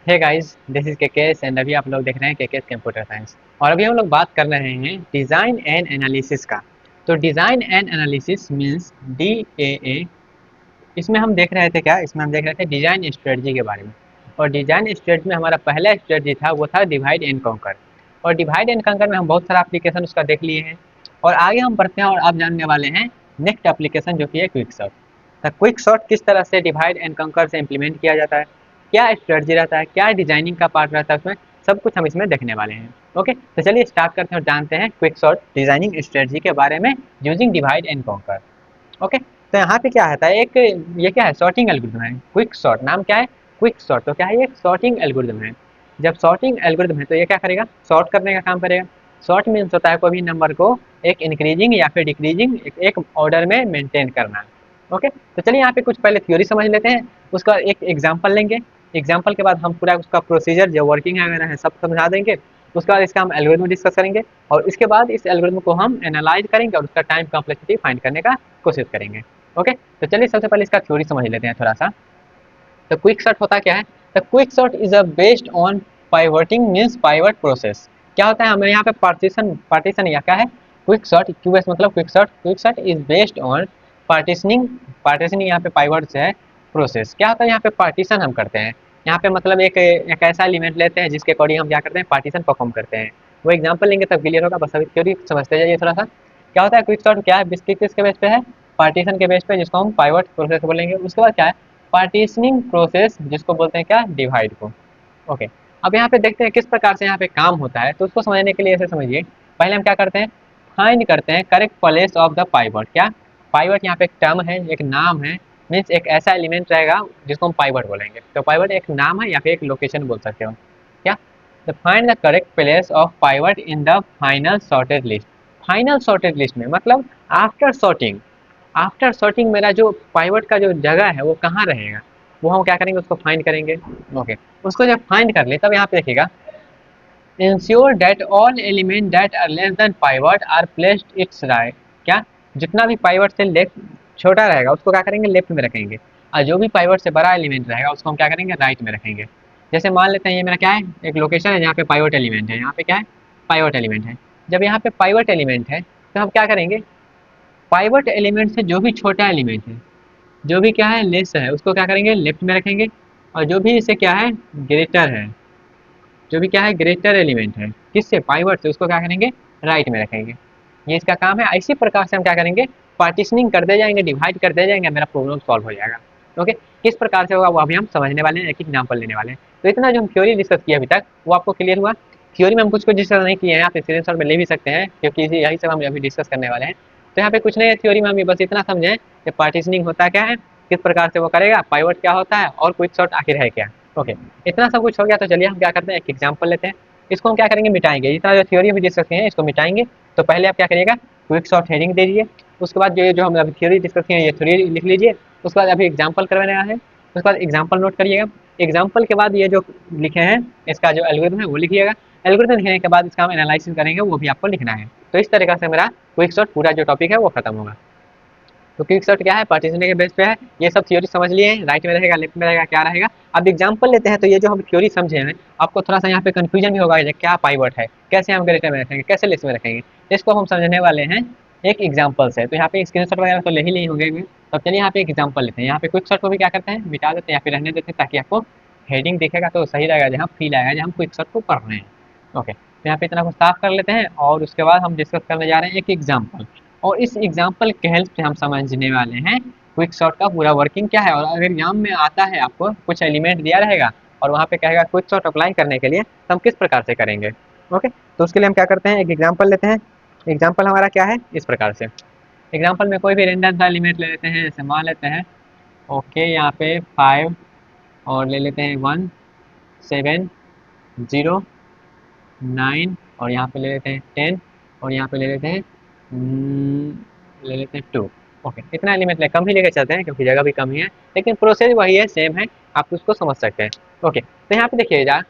Hey guys, this is KKS and अभी आप लोग देख रहे हैं केकेएस कंप्यूटर साइंस। और अभी हम लोग बात कर रहे हैं डिज़ाइन एंड एनालिसिस का। तो design and analysis means DAA। इसमें हम देख रहे थे क्या, इसमें हम देख रहे थे डिज़ाइन स्ट्रेटजी के बारे में। और डिज़ाइन स्ट्रेटजी में हमारा पहला स्ट्रेटजी था, वो था डिवाइड एंड कॉन्कर। और डिवाइड एंड कॉन्कर में हम बहुत सारा एप्लीकेशन उसका देख लिए हैं। और आगे हम बढ़ते हैं और आप जानने वाले हैं नेक्स्ट एप्लीकेशन, जो कि है क्विक सॉर्ट। तो क्विक सॉर्ट किस तरह से डिवाइड एंड कॉन्कर से इम्प्लीमेंट किया जाता है, क्या स्ट्रेटजी रहता है, क्या डिजाइनिंग का पार्ट रहता है उसमें, सब कुछ हम इसमें देखने वाले हैं। ओके, तो चलिए स्टार्ट करते हैं और जानते हैं क्विक सॉर्ट डिजाइनिंग स्ट्रेटजी के बारे में using divide and conquer. Okay, तो यहाँ पे क्या आता है, एक ये क्या है, सॉर्टिंग एल्गोरिथम है। क्विक सॉर्ट नाम क्या है, क्विक सॉर्ट। तो क्या है, ये एक सॉर्टिंग एल्गोरिथम है। जब सॉर्टिंग एल्गोरिथम है तो ये क्या करेगा, सॉर्ट करने का काम करेगा। सॉर्ट मीन्स होता है कोई भी नंबर को एक इंक्रीजिंग या फिर डिक्रीजिंग एक ऑर्डर में मेंटेन करना। ओके, तो चलिए यहाँ पे कुछ पहले थ्योरी समझ लेते हैं, उसका एक एग्जाम्पल लेंगे। एग्जाम्पल के बाद हम पूरा उसका प्रोसीजर जो वर्किंग वगैरह है सब समझा देंगे। उसके बाद इसका हम एल्गोरिथम डिस्कस करेंगे। और इसके बाद इस एल्गोरिथम को हम एनालाइज करेंगे और उसका टाइम कॉम्प्लेक्सिटी फाइंड करने का कोशिश करेंगे। ओके, तो चलिए सबसे पहले इसका थ्योरी समझ लेते हैं थोड़ा सा। तो क्विक सॉर्ट होता क्या है, the quick sort is a based on pivoting means pivot process. क्या होता है, हमें यहाँ पे पार्टीशन पार्टीशन या क्या है, क्विक सॉर्ट, क्यूएस मतलब quick sort is based on partitioning. Partitioning यहाँ पे पाइवट से है, प्रोसेस क्या होता है, यहाँ पे पार्टीशन हम करते हैं। यहाँ पे मतलब एक ऐसा एलिमेंट लेते हैं जिसके अकॉर्डिंग हम क्या करते हैं, पार्टीशन परफॉर्म करते हैं। वो एग्जाम्पल लेंगे तब क्लियर होगा, बस अभी थ्योरी समझते जाइए थोड़ा सा। क्या होता है क्विक सॉर्ट, क्या है, किसके बेस पे है, पार्टीशन के बेस पे, जिसको हम पाइवट प्रोसेस बोलेंगे। उसके बाद क्या है, पार्टीशनिंग प्रोसेस, जिसको बोलते हैं क्या, डिवाइड को। ओके, अब यहाँ पे देखते हैं किस प्रकार से यहाँ पे काम होता है। तो उसको समझने के लिए ऐसे समझिए, पहले हम क्या करते हैं, फाइंड करते हैं correct place of the pivot. क्या, पाइवट यहाँ पे एक टर्म है, एक नाम है, मीन्स एक ऐसा एलिमेंट रहेगा जिसको हम पाइवट बोलेंगे। तो पाइवट एक नाम है या फिर एक लोकेशन बोल सकते हो। क्या, the find the correct place of pivot in the final sorted list. Final sorted list में मतलब आफ्टर सॉर्टिंग, आफ्टर सॉर्टिंग मेरा जो पाइवट का जो जगह है वो कहाँ रहेगा, वो हम क्या करेंगे, उसको फाइंड करेंगे। ओके, उसको जब फाइंड कर ले तब यहाँ पे देखिएगा, ensure that all element that are less than pivot are placed it's right. क्या, जितना भी पाइवट से लेफ्ट छोटा रहेगा उसको क्या करेंगे, लेफ्ट में रखेंगे। और जो भी पाइवट से बड़ा एलिमेंट रहेगा उसको हम क्या करेंगे, राइट में रखेंगे। जैसे मान लेते हैं ये मेरा क्या है, एक लोकेशन है जहाँ पे पाइवट एलिमेंट है, यहाँ पे क्या है, पाइवट एलिमेंट है। जब यहाँ पे पाइवट एलिमेंट है तो हम क्या करेंगे, पाइवट एलिमेंट से जो भी छोटा एलिमेंट है, जो भी क्या है, लेस है, उसको क्या करेंगे, लेफ्ट में रखेंगे। और जो भी इसे क्या है, ग्रेटर है, जो भी क्या है, ग्रेटर एलिमेंट है किससे, पाइवट से, उसको क्या करेंगे, राइट में रखेंगे। ये इसका काम है। इसी प्रकार से हम क्या करेंगे, पार्टीशनिंग करते जाएंगे, डिवाइड करते जाएंगे, मेरा प्रॉब्लम सॉल्व हो जाएगा। ओके, किस प्रकार से होगा वो अभी हम समझने वाले हैं, एक एग्जाम्पल लेने वाले हैं। तो इतना जो हम थ्योरी डिस्कस किया अभी तक वो आपको क्लियर हुआ। थ्योरी में हम कुछ कुछ डिस्कस नहीं किए हैं, आप स्क्रीन में ले भी सकते हैं क्योंकि यही सब हम अभी डिस्कस करने वाले हैं। तो यहाँ पे कुछ नहीं है थ्योरी में, हम बस इतना समझें कि पार्टीशनिंग होता क्या है, किस प्रकार से वो करेगा, पाइवट क्या होता है, और क्विक सॉर्ट आखिर है क्या। ओके, इतना सब कुछ हो गया। तो चलिए हम क्या करते हैं, एक एग्जाम्पल लेते हैं। इसको हम क्या करेंगे, मिटाएंगे। जितना जो थ्योरी अभी डिस्कस किए हैं इसको मिटाएंगे। तो पहले आप क्या करिएगा, क्विक सॉर्ट हेडिंग दे दीजिए। उसके बाद जो हम अभी थ्योरी डिस्कस किए हैं ये थ्योरी लिख लीजिए। उसके बाद अभी एग्जाम्पल करवाने है, उसके बाद एग्जाम्पल नोट करिएगा। एग्जाम्पल के बाद ये जो लिखे हैं इसका जो एल्गोरिथम है वो लिखिएगा। एल्गोरिथम लिखने के बाद इसका हम एनालिसिस करेंगे, वो भी आपको लिखना है। तो इस तरीके से मेरा क्विक सॉर्ट पूरा जो टॉपिक है वो खत्म होगा। तो क्विक सॉर्ट क्या है, पार्टीशन के बेस पे है। ये सब थ्योरी समझ लिए हैं, राइट में रहेगा, लेफ्ट में रहेगा, क्या रहेगा। अब एग्जाम्पल लेते हैं। तो ये जो हम थ्योरी समझे हैं, आपको थोड़ा सा यहाँ पे कंफ्यूजन भी होगा कि क्या पाइवट है, कैसे हम ग्रेटर में रखेंगे, कैसे लिस्ट में रखेंगे। इसको हम समझने वाले हैं एक एग्जाम्पल से। तो यहाँ पे स्क्रीनशॉट वगैरह तो ले ही नहीं होंगे। तो चलिए यहाँ पे एक एग्जाम्पल लेते हैं। यहाँ पे क्विक शॉट को भी क्या करते हैं, मिटा देते हैं या फिर रहने देते हैं, ताकि आपको हेडिंग दिखेगा तो सही रहेगा, जहाँ फील आएगा जहाँ हम क्विक शॉट को पढ़ रहे हैं। ओके, तो यहाँ पे इतना कुछ साफ कर लेते हैं और उसके बाद हम डिस्कस करने जा रहे हैं एक एग्जाम्पल। और इस एग्जाम्पल के हेल्प से हम समझने वाले हैं क्विक शॉट का पूरा वर्किंग क्या है। और अगर एग्जाम में आता है, आपको कुछ एलिमेंट दिया रहेगा और वहाँ पे कहेगा क्विक शॉट अप्लाई करने के लिए, तो हम किस प्रकार से करेंगे। ओके, तो उसके लिए हम क्या करते हैं, एक एग्जाम्पल लेते हैं। एग्जाम्पल हमारा क्या है, इस प्रकार से। एग्जाम्पल में कोई भी रेंडम सा एलिमेंट ले लेते हैं, जैसे मान लेते हैं ओके यहाँ पे 5, और ले लेते हैं 1, 7, 0, 9, और यहाँ पे ले लेते हैं 10, और यहाँ पे ले लेते हैं ले लेते हैं 2। ओके, इतना एलिमेंट ले, कम ही लेके चलते हैं क्योंकि जगह भी कम ही है, लेकिन प्रोसेस वही है, सेम है, आप उसको समझ सकते हैं। ओके, तो यहाँ पे देखिएगा,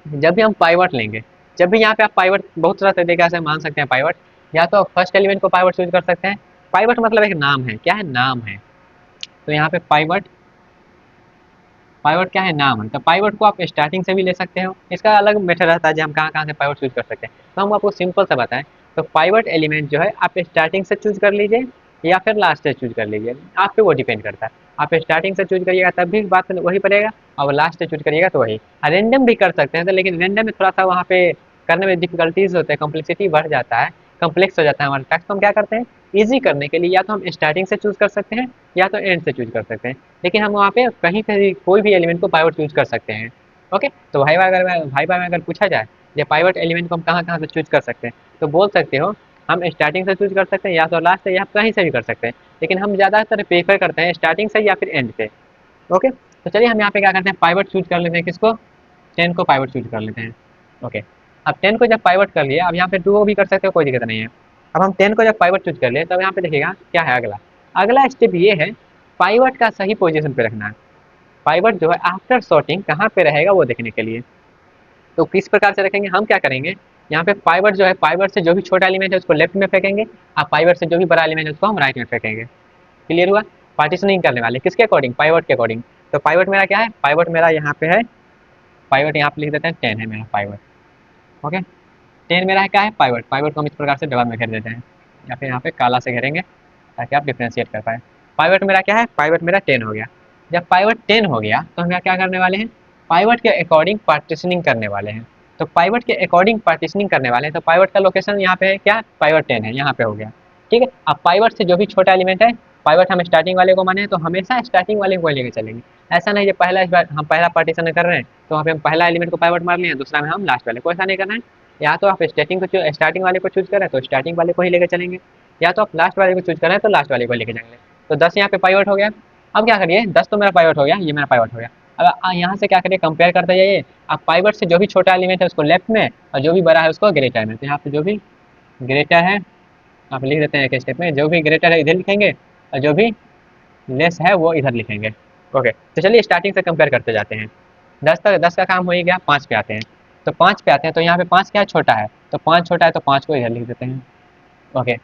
जब भी हम पाइवट लेंगे, जब भी यहाँ पे आप पाइवट बहुत सारा तरीके से मान सकते हैं पाइवट। या तो फर्स्ट एलिमेंट को पाइवट चूज कर सकते हैं। पाइवट मतलब एक नाम है, क्या है, नाम है। तो यहाँ पे पाइवट पाइवट क्या है, नाम है। तो पाइवट को आप स्टार्टिंग से भी ले सकते हो, इसका अलग मेथड रहता है जो हम कहाँ कहाँ से पाइवट चूज कर सकते हैं। तो हम आपको सिंपल से बताएं, तो पाइवट एलिमेंट जो है आप स्टार्टिंग से चूज कर लीजिए या फिर लास्ट से चूज कर लीजिए, आप पे वो डिपेंड करता है। आप स्टार्टिंग से चूज करिएगा तब भी बात वही पड़ेगा, और लास्ट से चूज करिएगा तो वही। रेंडम भी कर सकते हैं तो, लेकिन रेंडम में थोड़ा सा वहाँ पे करने में डिफिकल्टीज होते हैं, कॉम्प्लेक्सिटी बढ़ जाता है, कॉम्प्लेक्स हो जाता है हमारा टास्क। तो हम क्या करते हैं, ईजी करने के लिए या तो हम स्टार्टिंग से चूज कर सकते हैं या तो एंड से चूज कर सकते हैं, लेकिन हम वहाँ पे कहीं पे भी कोई भी एलिमेंट को पाइवट चूज कर सकते हैं। ओके, तो भाई में अगर पूछा जाए ये पाइवट एलिमेंट को हम कहाँ कहाँ से चूज कर सकते हैं, तो बोल सकते हो हम स्टार्टिंग से चूज कर सकते हैं या तो लास्ट से या कहीं से भी कर सकते हैं, लेकिन हम ज़्यादातर प्रेफर करते हैं स्टार्टिंग से या फिर एंड से। ओके, तो चलिए हम यहाँ पे क्या करते हैं, पाइवट चूज कर लेते हैं, किसको, 10 को पाइवट चूज कर लेते हैं। ओके, अब 10 को जब पाइवट कर लिए, अब यहाँ पे 2 भी कर सकते हो, कोई दिक्कत नहीं है। अब हम 10 को जब पाइवट चूज कर लिए, तब यहाँ पे देखिएगा क्या है अगला। अगला स्टेप ये है, पाइवट का सही पोजीशन पे रखना है। पाइवट जो है आफ्टर सॉर्टिंग कहाँ पे रहेगा वो देखने के लिए, तो किस प्रकार से रखेंगे, हम क्या करेंगे, यहाँ पे पाइवट जो है, पाइवट से जो भी छोटा एलिमेंट है उसको लेफ्ट में फेंकेंगे, और पाइवट से जो भी बड़ा एलिमेंट है उसको हम राइट में फेंकेंगे। क्लियर हुआ, पार्टीशनिंग करने वाले किसके अकॉर्डिंग, पाइवट के अकॉर्डिंग। तो पाइवट मेरा क्या है, पाइवट मेरा यहाँ पे है, पाइवट यहाँ पे लिख देते हैं 10 है मेरा पाइवट। ओके, 10 मेरा है क्या है, पाइवट। पाइवट को हम इस प्रकार से डबल में घेर देते हैं, या फिर यहाँ पे काला से घेरेंगे ताकि आप डिफ्रेंशिएट कर पाए। पाइवट मेरा क्या है, पाइवट मेरा 10 हो गया। जब पाइवट 10 हो गया तो हम क्या करने वाले हैं, पाइवट के अकॉर्डिंग पार्टीशनिंग करने वाले हैं। तो पाइवट के अकॉर्डिंग पार्टीशनिंग करने वाले हैं, तो पाइवट का लोकेशन यहाँ पे है क्या, पाइवट 10 है, यहाँ पे हो गया। ठीक है, अब पाइवट से जो भी छोटा एलिमेंट है, पाइवट हम स्टार्टिंग वाले को माने तो हमेशा स्टार्टिंग वाले को लेके चलेंगे। ऐसा नहीं, जो पहला हम पहला पार्टीशन कर रहे हैं तो वहाँ पे हम पहला एलिमेंट को पाइवट मार लिए, दूसरा में हम लास्ट वाले को, ऐसा नहीं करना है। या तो आप स्टार्टिंग वाले को चूज करें तो स्टार्टिंग वाले को ही लेकर चलेंगे, या तो आप लास्ट वाले को चूज करें तो लास्ट वाले को लेके जाएंगे। तो 10 यहाँ पे पाइवट हो गया। अब क्या करिए, 10 तो मेरा पाइवट हो गया, ये मेरा पाइवट हो गया। अब यहाँ से क्या करिए, कंपेयर करते जाइए। अब पाइवट से जो भी छोटा एलिमेंट है उसको लेफ्ट में, और जो भी बड़ा है उसको ग्रेटर में। तो यहाँ पे जो भी ग्रेटर है आप लिख देते हैं एक स्टेप में, जो भी ग्रेटर है इधर लिखेंगे, और जो भी लेस है वो इधर लिखेंगे। ओके, तो चलिए स्टार्टिंग से कंपेयर करते जाते हैं। 10 तक, 10 का काम हो ही गया, 5 पे आते हैं। तो 5 पे आते हैं, तो यहाँ पे 5 क्या है, छोटा है, तो 5 छोटा है तो 5 को इधर लिख देते हैं। ओके,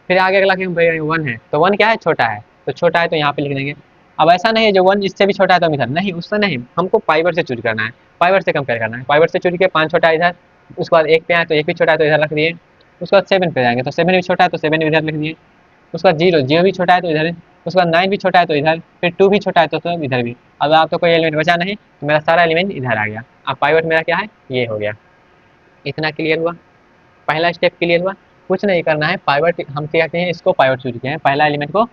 फिर आगे अगला कि 1 है, तो 1 क्या है, छोटा है, तो छोटा है तो यहाँ पे लिख देंगे। अब ऐसा नहीं है जो 1 इससे भी छोटा है तो हम इधर नहीं, उससे नहीं, हमको पाइवट से चूज करना है, पाइवट से कंपेयर करना है। पाइवट से चूज के 5 छोटा है इधर, उसके बाद 1 पे आए तो 1 भी छोटा है तो इधर रख दिए। उसके बाद 7 पे जाएंगे तो 7 भी छोटा है तो 7 भी इधर लिख दिए। उसके बाद 0, 0 भी छोटा है तो इधर। उसके बाद 9 भी छोटा है तो इधर, फिर 2 भी छोटा है तो इधर भी। अब आप तो कोई एलिमेंट बचा नहीं, तो मेरा सारा एलिमेंट इधर आ गया। अब पाइवट मेरा क्या है, ये हो गया। इतना क्लियर हुआ, पहला स्टेप क्लियर हुआ। कुछ नहीं करना है, पाइवट हम क्या कहते हैं, इसको पाइवट चूज किए हैं, पहला एलिमेंट को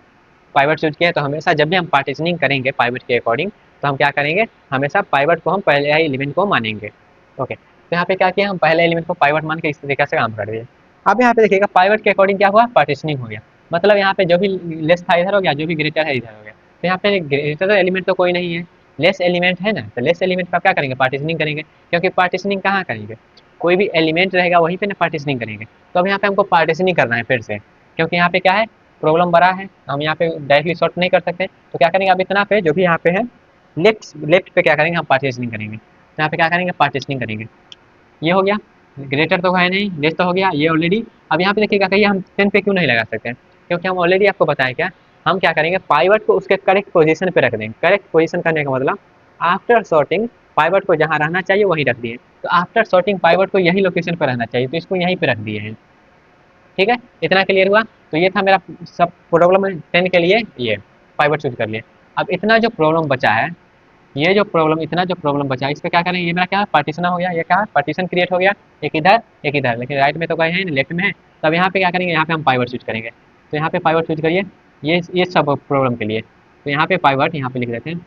पाइवट चूज किया है, तो हमेशा जब भी हम पार्टीशनिंग करेंगे पाइवट के अकॉर्डिंग, तो हम क्या करेंगे, हमेशा पाइवट को हम पहले ही एलिमेंट को मानेंगे। ओके, तो यहाँ पे क्या किया, हम पहले एलिमेंट को पाइवट मान के इस तरीके से काम कर दिए। अब यहाँ पे देखिएगा पाइवट के अकॉर्डिंग क्या हुआ, पार्टीशनिंग हो गया। मतलब यहाँ पे जो भी लेस था इधर हो गया, जो भी ग्रेटर है इधर हो गया। तो यहाँ पे ग्रेटर एलिमेंट तो कोई नहीं है, लेस एलिमेंट है ना, तो लेस एलिमेंट का क्या करेंगे, पार्टीशनिंग करेंगे। क्योंकि पार्टीशनिंग कहाँ करेंगे, कोई भी एलिमेंट रहेगा वहीं पे ना पार्टीशनिंग करेंगे। तो अब यहाँ पे हमको पार्टीशनिंग करना है फिर से, क्योंकि यहाँ पे क्या है, प्रॉब्लम बड़ा है, हम यहाँ पे डायरेक्टली सॉर्ट नहीं कर सकते। तो क्या करेंगे, अब इतना पे जो भी यहाँ पे है, लेफ्ट लेफ्ट पे क्या करेंगे, हम पार्टीशनिंग करेंगे। तो यहाँ पे क्या करेंगे, पार्टीशनिंग करेंगे। ये हो गया, ग्रेटर तो है नहीं, लेस तो हो गया ये ऑलरेडी। अब यहाँ पे देखिएगा, कहिए हम 10 पे क्यों नहीं लगा सकते, क्योंकि हम ऑलरेडी आपको बताया क्या, हम क्या करेंगे, पाइवट को उसके करेक्ट पोजीशन पे रख देंगे। करेक्ट पोजीशन करने का मतलब, आफ्टर सॉर्टिंग पाइवट को जहाँ रहना चाहिए वहीं रख दिए। तो आफ्टर सॉर्टिंग पाइवट को यही लोकेशन पर रहना चाहिए, तो इसको यहीं पे रख दिए हैं। ठीक है, इतना क्लियर हुआ। तो ये था मेरा सब प्रॉब्लम 10 के लिए, ये पाइवट चूज कर लिए। अब इतना जो प्रॉब्लम बचा है, ये जो प्रॉब्लम, इतना जो प्रॉब्लम बचा है, इस पे क्या करेंगे, ये मेरा क्या है, पार्टीशन हो गया, ये क्या है, पार्टीशन क्रिएट हो गया, एक इधर एक इधर, लेकिन राइट में तो गए हैं, लेफ्ट में है। तब यहाँ पे क्या करेंगे, यहाँ पे हम पाइवट चूज करेंगे। तो यहाँ पे पाइवट चूज करिए, ये सब प्रॉब्लम के लिए। तो यहाँ पे पाइवट यहाँ पे लिख देते हैं,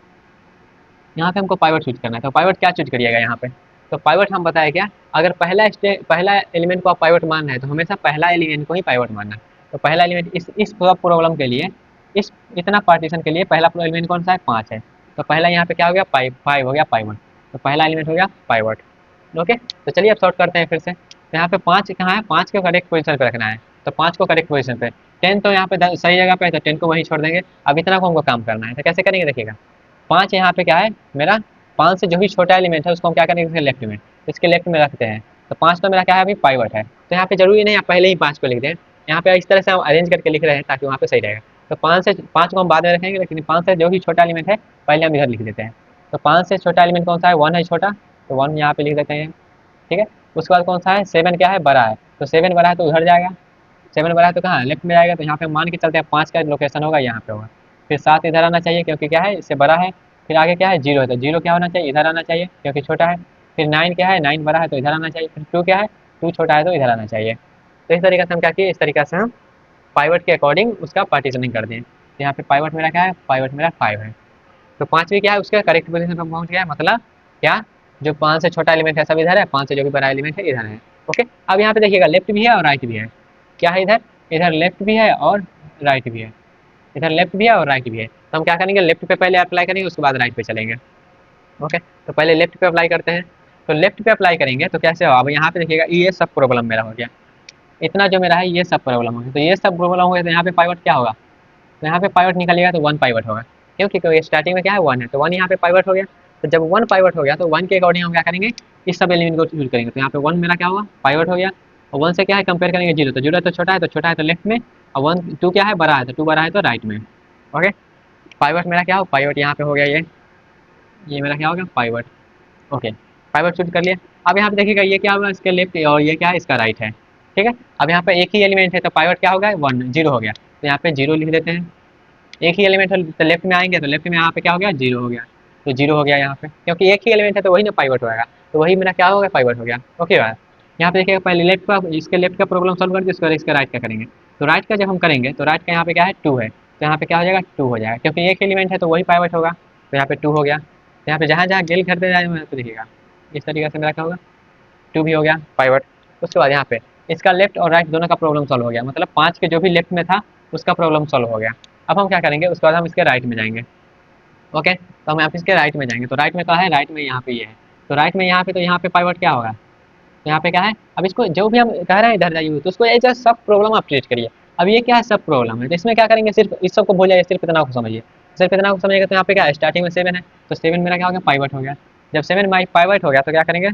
यहाँ पे हमको पाइवट चूज करना है। तो पाइवट क्या चूज करिएगा यहाँ पे, तो पाइवट हम बताए क्या, अगर पहला एलिमेंट को आप पाइवट मानना है तो हमेशा पहला एलिमेंट को ही पाइवट मानना है। तो पहला एलिमेंट इस पूरा प्रॉब्लम के लिए, इस इतना पार्टीशन के लिए पहला एलिमेंट कौन सा है, 5 है। तो पहला यहाँ पे क्या हो गया, 5 हो गया पाइवट। तो पहला एलिमेंट हो गया पाइवट। ओके, तो चलिए अब सॉर्ट करते हैं फिर से। तो यहाँ पे 5 कहाँ है, 5 को करेक्ट पोजीशन पे रखना है। तो 5 को करेक्ट पोजीशन पे, 10 तो यहाँ पे सही जगह पे है, तो 10 को वहीं छोड़ देंगे। अब इतना को हमको काम करना है, तो कैसे करेंगे देखिएगा। 5 यहाँ पे क्या है मेरा, 5 से जो भी छोटा एलिमेंट है उसको हम क्या करेंगे, इसके लेफ्ट में, इसके लेफ्ट में रखते हैं। तो 5 तो मेरा क्या है, अभी पाइवट है। तो यहाँ पे जरूरी नहीं आप पहले ही 5 को लिख दें, यहाँ पे इस तरह से हम अरेंज करके लिख रहे हैं ताकि वहाँ पे सही रहेगा। तो 5 को हम बाद में रखेंगे, लेकिन 5 से जो भी छोटा एलिमेंट है पहले हम इधर लिख देते हैं। तो 5 से छोटा एलिमेंट कौन सा है, 1 है छोटा, तो 1 यहाँ पे लिख देते हैं, ठीक है। उसके बाद कौन सा है, 7 क्या है, बड़ा है, तो 7 बड़ा है तो उधर जाएगा, 7 बड़ा है तो कहाँ लेफ्ट में जाएगा, तो यहाँ पे मान के चलते हैं 5 का लोकेशन होगा यहाँ पे होगा। फिर 7 इधर आना चाहिए क्योंकि क्या है, इससे बड़ा है। फिर आगे क्या है, 0 है, तो 0 क्या होना चाहिए, इधर आना चाहिए क्योंकि छोटा है। फिर 9 क्या है, 9 बड़ा है तो इधर आना चाहिए। फिर 2 क्या है, 2 छोटा है तो इधर आना चाहिए। तो इस तरीके से हम क्या किए, इस तरीके से हम पाइवट के अकॉर्डिंग उसका पार्टीशनिंग कर दिए। तो यहाँ पे पाइवट मेरा क्या है, पाइवट मेरा 5 है। तो 5 क्या है, उसके करेक्ट पोजीशन पर पहुंच गया है, मतलब क्या, जो 5 से छोटा एलिमेंट है सब इधर है, 5 से जो भी बड़ा एलिमेंट है इधर है। ओके, अब यहाँ पे देखिएगा लेफ्ट भी है और राइट भी है। क्या है इधर, इधर लेफ्ट भी है और राइट भी है, इधर लेफ्ट भी है और राइट भी है। तो हम क्या करेंगे, लेफ्ट पे पहले अप्लाई करेंगे, उसके बाद राइट पे चलेंगे। ओके, तो पहले लेफ्ट पे अप्लाई करते हैं। तो लेफ्ट पे अप्लाई करेंगे तो कैसे हो, अब यहाँ पे देखिएगा ये सब प्रॉब्लम मेरा हो गया, इतना जो मेरा है ये सब प्रॉब्लम हो गया। तो ये सब प्रॉब्लम हो गया, तो यहाँ पे पाइवट क्या होगा, तो यहाँ पे पाइवट निकलेगा तो 1 पाइवट होगा, क्योंकि स्टार्टिंग में क्या है 1 है, तो 1 यहाँ पे पाइवट हो गया। तो जब 1 पाइवट हो गया तो 1 के अकॉर्डिंग हम क्या करेंगे, इस सब एलिमेंट को यूज करेंगे। तो यहाँ पे 1 मेरा क्या हुआ, पाइवट हो गया। और 1 से क्या है कंपेयर करेंगे 0, तो 0 तो छोटा है, तो छोटा है तो लेफ्ट में। और 1 2 क्या है, बड़ा है, तो 2 बड़ा है तो राइट में। ओके, पाइवट मेरा क्या हो, पाइवट यहाँ पे हो गया, ये मेरा क्या हो गया, पाइवट। ओके, पाइवट चूज कर लिया। अब यहाँ पे देखिएगा ये क्या होगा, इसके लेफ्ट, और ये क्या है, इसका राइट है। ठीक है, अब यहाँ पे एक ही एलिमेंट है तो पाइवट क्या होगा, 1 0 हो गया, तो यहाँ पे 0 लिख देते हैं। एक ही एलिमेंट है तो लेफ्ट में आएंगे, तो लेफ्ट में यहाँ पे क्या हो गया, 0 हो गया, तो 0 हो गया यहाँ पे, क्योंकि एक ही एलिमेंट है तो वही ना पाइवट होगा, तो वही मेरा क्या होगा, पाइवट हो गया। ओके बात, यहाँ पे देखिएगा पहले लेफ्ट का, इसके लेफ्ट का प्रॉब्लम सॉल्व करके उसके बाद इसका राइट का करेंगे। तो राइट का जब हम करेंगे तो राइट का यहाँ पे क्या है, 2 है, तो यहाँ पे क्या हो जाएगा, 2 हो जाएगा, क्योंकि एक एलिमेंट है तो वही पाइवट होगा, तो यहाँ पे 2 हो गया। तो यहाँ पे जहाँ जहाँ गेल करते जाएंगे तो देखिएगा इस तरीके से मेरा क्या होगा, 2 भी हो गया पाइवट। उसके बाद यहाँ पे इसका लेफ्ट और राइट दोनों का प्रॉब्लम सॉल्व हो गया, मतलब 5 के जो भी लेफ्ट में था उसका प्रॉब्लम सॉल्व हो गया। अब हम क्या करेंगे, उसके बाद हम इसके राइट में जाएंगे। ओके, तो हम यहाँ पे इसके राइट में जाएंगे, तो राइट में कहाँ है, राइट में यहाँ पे ये है। तो राइट में यहाँ पे, तो यहाँ पे पाइवट क्या होगा, तो यहाँ पे क्या है, अब इसको जो भी हम कह रहे हैं इधर जाइए, तो उसको एज अ सब प्रॉब्लम आप ट्रीट करिए। अब ये क्या है, सब प्रॉब्लम है, तो इसमें क्या करेंगे, सिर्फ इस सब को भूल जाइए, सिर्फ इतना को समझिए। सिर्फ इतना को समझिएगा तो यहाँ पे क्या है, स्टार्टिंग में 7 है, तो 7 मेरा क्या हो गया, पाइवट हो गया। जब 7 माई पाइवट हो गया तो क्या करेंगे,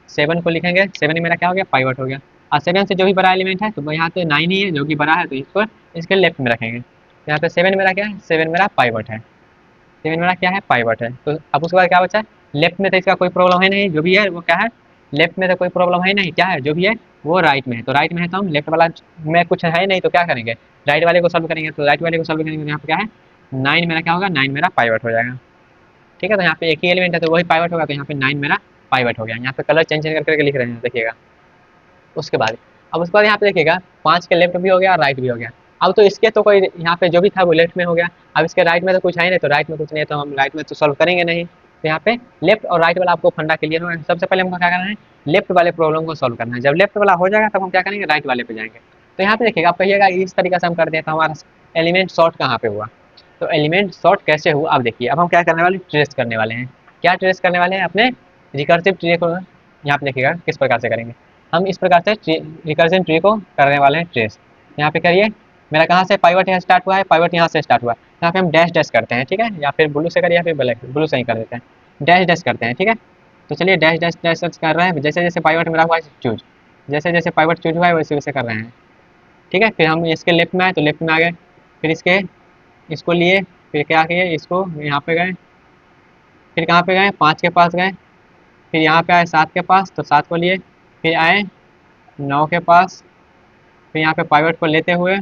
7 को लिखेंगे, 7 मेरा क्या हो गया, पाइवट हो गया। और 7 से जो भी बड़ा एलिमेंट है तो यहाँ तो 9 ही है जो कि बड़ा है, तो इसको इसके लेफ्ट में रखेंगे। तो यहाँ पे 7 मेरा क्या है, 7 मेरा पाइवट है, 7 मेरा क्या है, पाइवट है। तो अब उसके बाद क्या बचा है, लेफ्ट में तो इसका कोई प्रॉब्लम है नहीं, जो भी है वो क्या है, लेफ्ट में तो कोई प्रॉब्लम है नहीं, क्या है जो भी है वो राइट में है। तो राइट में है तो हम लेफ्ट वाला में कुछ है नहीं, तो क्या करेंगे, राइट वाले को सॉल्व करेंगे। तो राइट वाले को सॉल्व करेंगे तो यहाँ पे क्या है, 9 मेरा क्या होगा, 9 मेरा पाइवट हो जाएगा। ठीक है, तो यहाँ पे एक ही एलिमेंट है तो वही पाइवट होगा, तो यहाँ पे 9 मेरा पाइवट हो गया। यहाँ पे कलर चेंज करके लिख रहे हैं, देखिएगा। उसके बाद अब उसके बाद यहाँ पे देखिएगा 5 के लेफ्ट भी हो गया और राइट भी हो गया। अब तो इसके तो कोई यहाँ पे जो भी था वो लेफ्ट में हो गया, अब इसके राइट में तो कुछ है नहीं, तो राइट में कुछ नहीं है तो हम राइट में तो सॉल्व करेंगे नहीं। तो यहाँ पे लेफ्ट और राइट वाला आपको फंडा क्लियर होगा। सबसे पहले हमको क्या करना है, लेफ्ट वाले प्रॉब्लम को सॉल्व करना है। जब लेफ्ट वाला हो जाएगा तब हम क्या करेंगे, राइट वाले पे जाएंगे। तो यहाँ पे देखिएगा, आप कहिएगा इस तरीके से हम कर दें तो हमारा एलिमेंट शॉर्ट कहाँ पे हुआ। तो एलिमेंट शॉर्ट कैसे हुआ, आप देखिए। अब हम क्या करने वाले, ट्रेस करने वाले हैं। क्या ट्रेस करने वाले हैं, अपने रिकर्सिव ट्री को। यहाँ पे देखिएगा किस प्रकार से करेंगे, हम इस प्रकार से रिकर्जन ट्री को करने वाले हैं ट्रेस। यहाँ पे करिए, मेरा कहाँ से पाइवट यहाँ स्टार्ट हुआ है, पाइवट यहाँ से स्टार्ट हुआ है। यहाँ पे हम डैश डैश करते हैं, ठीक है, या फिर ब्लू से करिए या फिर ब्लैक, ब्लू से ही कर देते हैं, डैश डैश करते हैं। ठीक है, तो चलिए डैश डैश डैश डैश कर रहे हैं, जैसे जैसे पाइवट मेरा हुआ है चूज, जैसे जैसे पाइवट चूज हुआ है वैसे वैसे कर रहे हैं। ठीक है, फिर हम इसके लेफ्ट में आए तो लेफ्ट में आ गए, फिर इसको लिए, फिर क्या किए, इसको यहाँ पे गए, फिर कहाँ पे गए, 5 के पास गए, फिर यहाँ पे आए 7 के पास, तो 7 को लिए, फिर आए 9 के पास, फिर यहाँ पे पाइवट को लेते हुए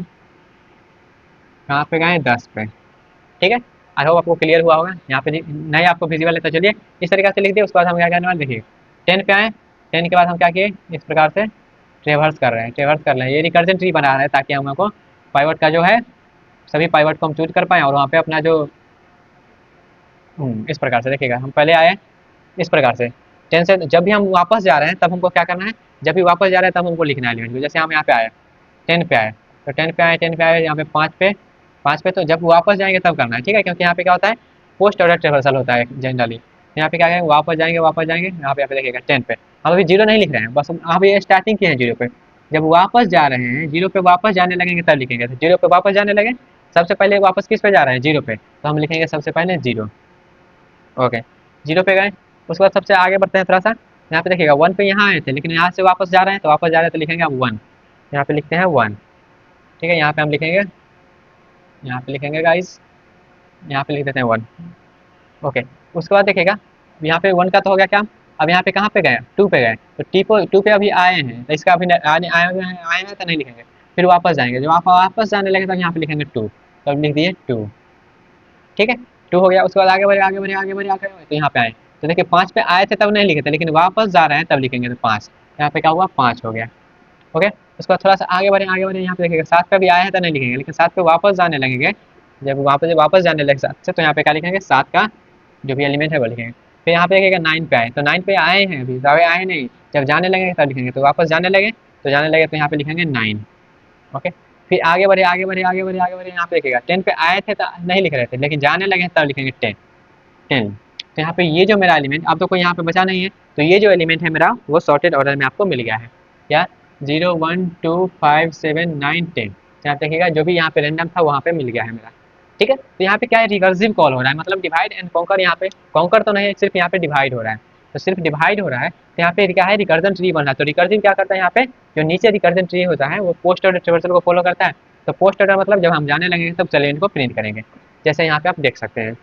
यहाँ पे गए 10 पे। ठीक है, आई होप आपको क्लियर हुआ होगा। यहाँ पे नहीं आपको विजिबल है तो चलिए इस तरीके से लिख दिए। उसके बाद हम क्या करने वाले, देखिए 10 पे आए, 10 के बाद हम क्या किए, इस प्रकार से ट्रेवर्स कर रहे हैं, ट्रेवर्स कर रहे हैं, ये रिकर्जन ट्री बना रहे हैं ताकि हम लोग को पाइवट का जो है, सभी पाइवट को हम चूज कर पाएँ और वहाँ पे अपना जो इस प्रकार से देखिएगा, हम पहले आए इस प्रकार से 10 से, जब भी हम वापस जा रहे हैं तब हमको क्या करना है, जब भी वापस जा रहे हैं तब हमको लिखना है एलिमेंट को। जैसे हम यहाँ पे आए 10 पे आए, तो 10 पे आए, 10 पे आए, यहाँ पे 5 पे, तो जब वापस जाएंगे तब करना है। ठीक है, क्योंकि यहाँ पे क्या होता है, पोस्ट ऑर्डर ट्रेवर्सल होता है जनरली। यहाँ पे क्या करेंगे, वापस जाएंगे, वापस जाएंगे, यहाँ पे देखिएगा 10 पे हम अभी 0 नहीं लिख रहे हैं, बस हम ये स्टार्टिंग किए हैं 0 पे। जब वापस जा रहे हैं 0 पे, वापस जाने लगेंगे तब लिखेंगे। तो 0 पे वापस जाने लगे, सबसे पहले वापस किस पे जा रहे हैं, 0 पे, तो हम लिखेंगे सबसे पहले 0। ओके, 0 पे गए, उसके बाद सबसे आगे बढ़ते हैं थोड़ा सा। यहाँ पे देखिएगा 1 पे यहाँ आए थे, लेकिन यहाँ से वापस जा रहे हैं, तो वापस जा रहे हैं तो लिखेंगे हम 1, यहाँ पे लिखते हैं 1। ठीक है, यहाँ पे हम लिखेंगे, यहाँ पे लिखेंगे गाइस, यहाँ पे लिख देते हैं 1। ओके, उसके बाद देखेगा यहाँ पे 1 का तो हो गया क्या, अब यहाँ पे कहाँ पे गए, 2 पे गए, तो टू पे अभी आए हैं, तो इसका अभी आए हैं तो नहीं लिखेंगे, फिर वापस जाएंगे, जब आप वापस जाने लगे तो यहाँ पे लिखेंगे 2, तो अब लिख दिए 2। ठीक है, 2 हो गया। उसके बाद आगे बढ़े आगे बढ़े आगे बढ़े आगे बढ़े तो यहाँ पे आए, तो देखिए 5 पे आए थे तब नहीं लिखे थे, लेकिन वापस जा रहे हैं तब लिखेंगे, तो 5 यहाँ पे क्या हुआ, 5 हो गया। ओके, उसके बाद थोड़ा सा आगे बढ़े यहाँ पे देखिएगा 7 पे भी आए हैं तो नहीं लिखेंगे, लेकिन 7 पे वापस जाने लगेंगे, जब वापस जाने लगे 7 से, तो यहाँ पे क्या लिखेंगे, 7 का जो भी एलिमेंट है वो लिखेंगे। फिर यहाँ पे देखिएगा 9 पे आए, तो 9 पे आए हैं अभी, तो अभी आए नहीं, जब जाने लगेंगे तब लिखेंगे, तो वापस जाने लगे तो यहाँ पे लिखेंगे 9। ओके, फिर आगे बढ़े आगे बढ़े आगे बढ़े आगे बढ़े, यहाँ पे देखिएगा 10 पे आए थे तो नहीं लिख रहे थे, लेकिन जाने लगे तब लिखेंगे 10 10। तो यहाँ पे ये जो मेरा एलिमेंट, अब तो कोई यहाँ पे बचा नहीं है, तो ये जो एलिमेंट है मेरा वो सॉर्टेड ऑर्डर में आपको मिल गया है, क्या 0 1 2 5 7 9 10। यहाँ देखिएगा जो भी यहाँ पे रैंडम था वहाँ पे मिल गया है मेरा। ठीक है, तो यहाँ पे क्या है, रिकर्सिव कॉल हो रहा है, मतलब डिवाइड एंड कॉन्कर, यहाँ पे कॉन्कर तो नहीं है, सिर्फ यहाँ पे डिवाइड हो रहा है, तो सिर्फ डिवाइड हो रहा है, तो यहाँ पे क्या है, रिकर्जन ट्री बन रहा है। तो रिकर्जन क्या करता है, यहाँ पे जो नीचे रिकर्जन ट्री होता है वो पोस्ट ऑर्डर ट्रेवर्सल को फॉलो करता है, तो पोस्ट ऑर्डर मतलब जब हम जाने लगेंगे तब चलिए इनको प्रिंट करेंगे, जैसे यहाँ पे आप देख सकते हैं।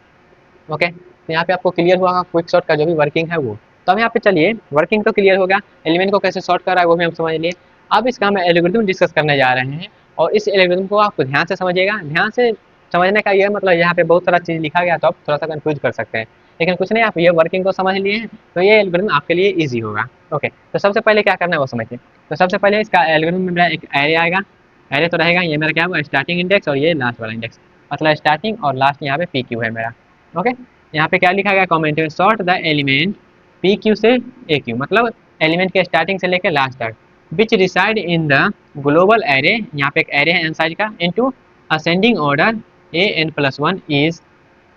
ओके, तो यहाँ पे आपको क्लियर हुआ क्विक सॉर्ट का जो भी वर्किंग है वो। तो अब यहाँ पे चलिए वर्किंग तो क्लियर हो गया, एलिमेंट को कैसे सॉर्ट कर रहा है वो भी हम समझ लिए। अब इसका हम एल्गोरिथम डिस्कस करने जा रहे हैं, और इस एल्गोरिथम को आपको ध्यान से समझिएगा। ध्यान से समझने का ये मतलब, यहाँ पे बहुत सारा चीज़ लिखा गया तो आप थोड़ा सा कंफ्यूज कर सकते हैं, लेकिन कुछ नहीं, आप ये वर्किंग को समझ लिए हैं तो ये एल्गोरिथम आपके लिए ईजी होगा। ओके, तो सबसे पहले क्या करना है वो समझिए। तो सबसे पहले इसका एल्गोरिथम में मेरा एक एरे आएगा, एरे तो रहेगा, ये मेरा क्या होगा, स्टार्टिंग इंडेक्स और ये लास्ट वाला इंडेक्स, मतलब स्टार्टिंग और लास्ट यहाँ पे पी क्यू है मेरा। ओके, यहाँ पे क्या लिखा गया कमेंट में, sort the element P Q से ए क्यू, मतलब एलिमेंट के स्टार्टिंग से लेकर लास्ट तक, which reside in the global array, यहाँ पे एक एरे है एन साइज का, into ascending order A N plus 1 is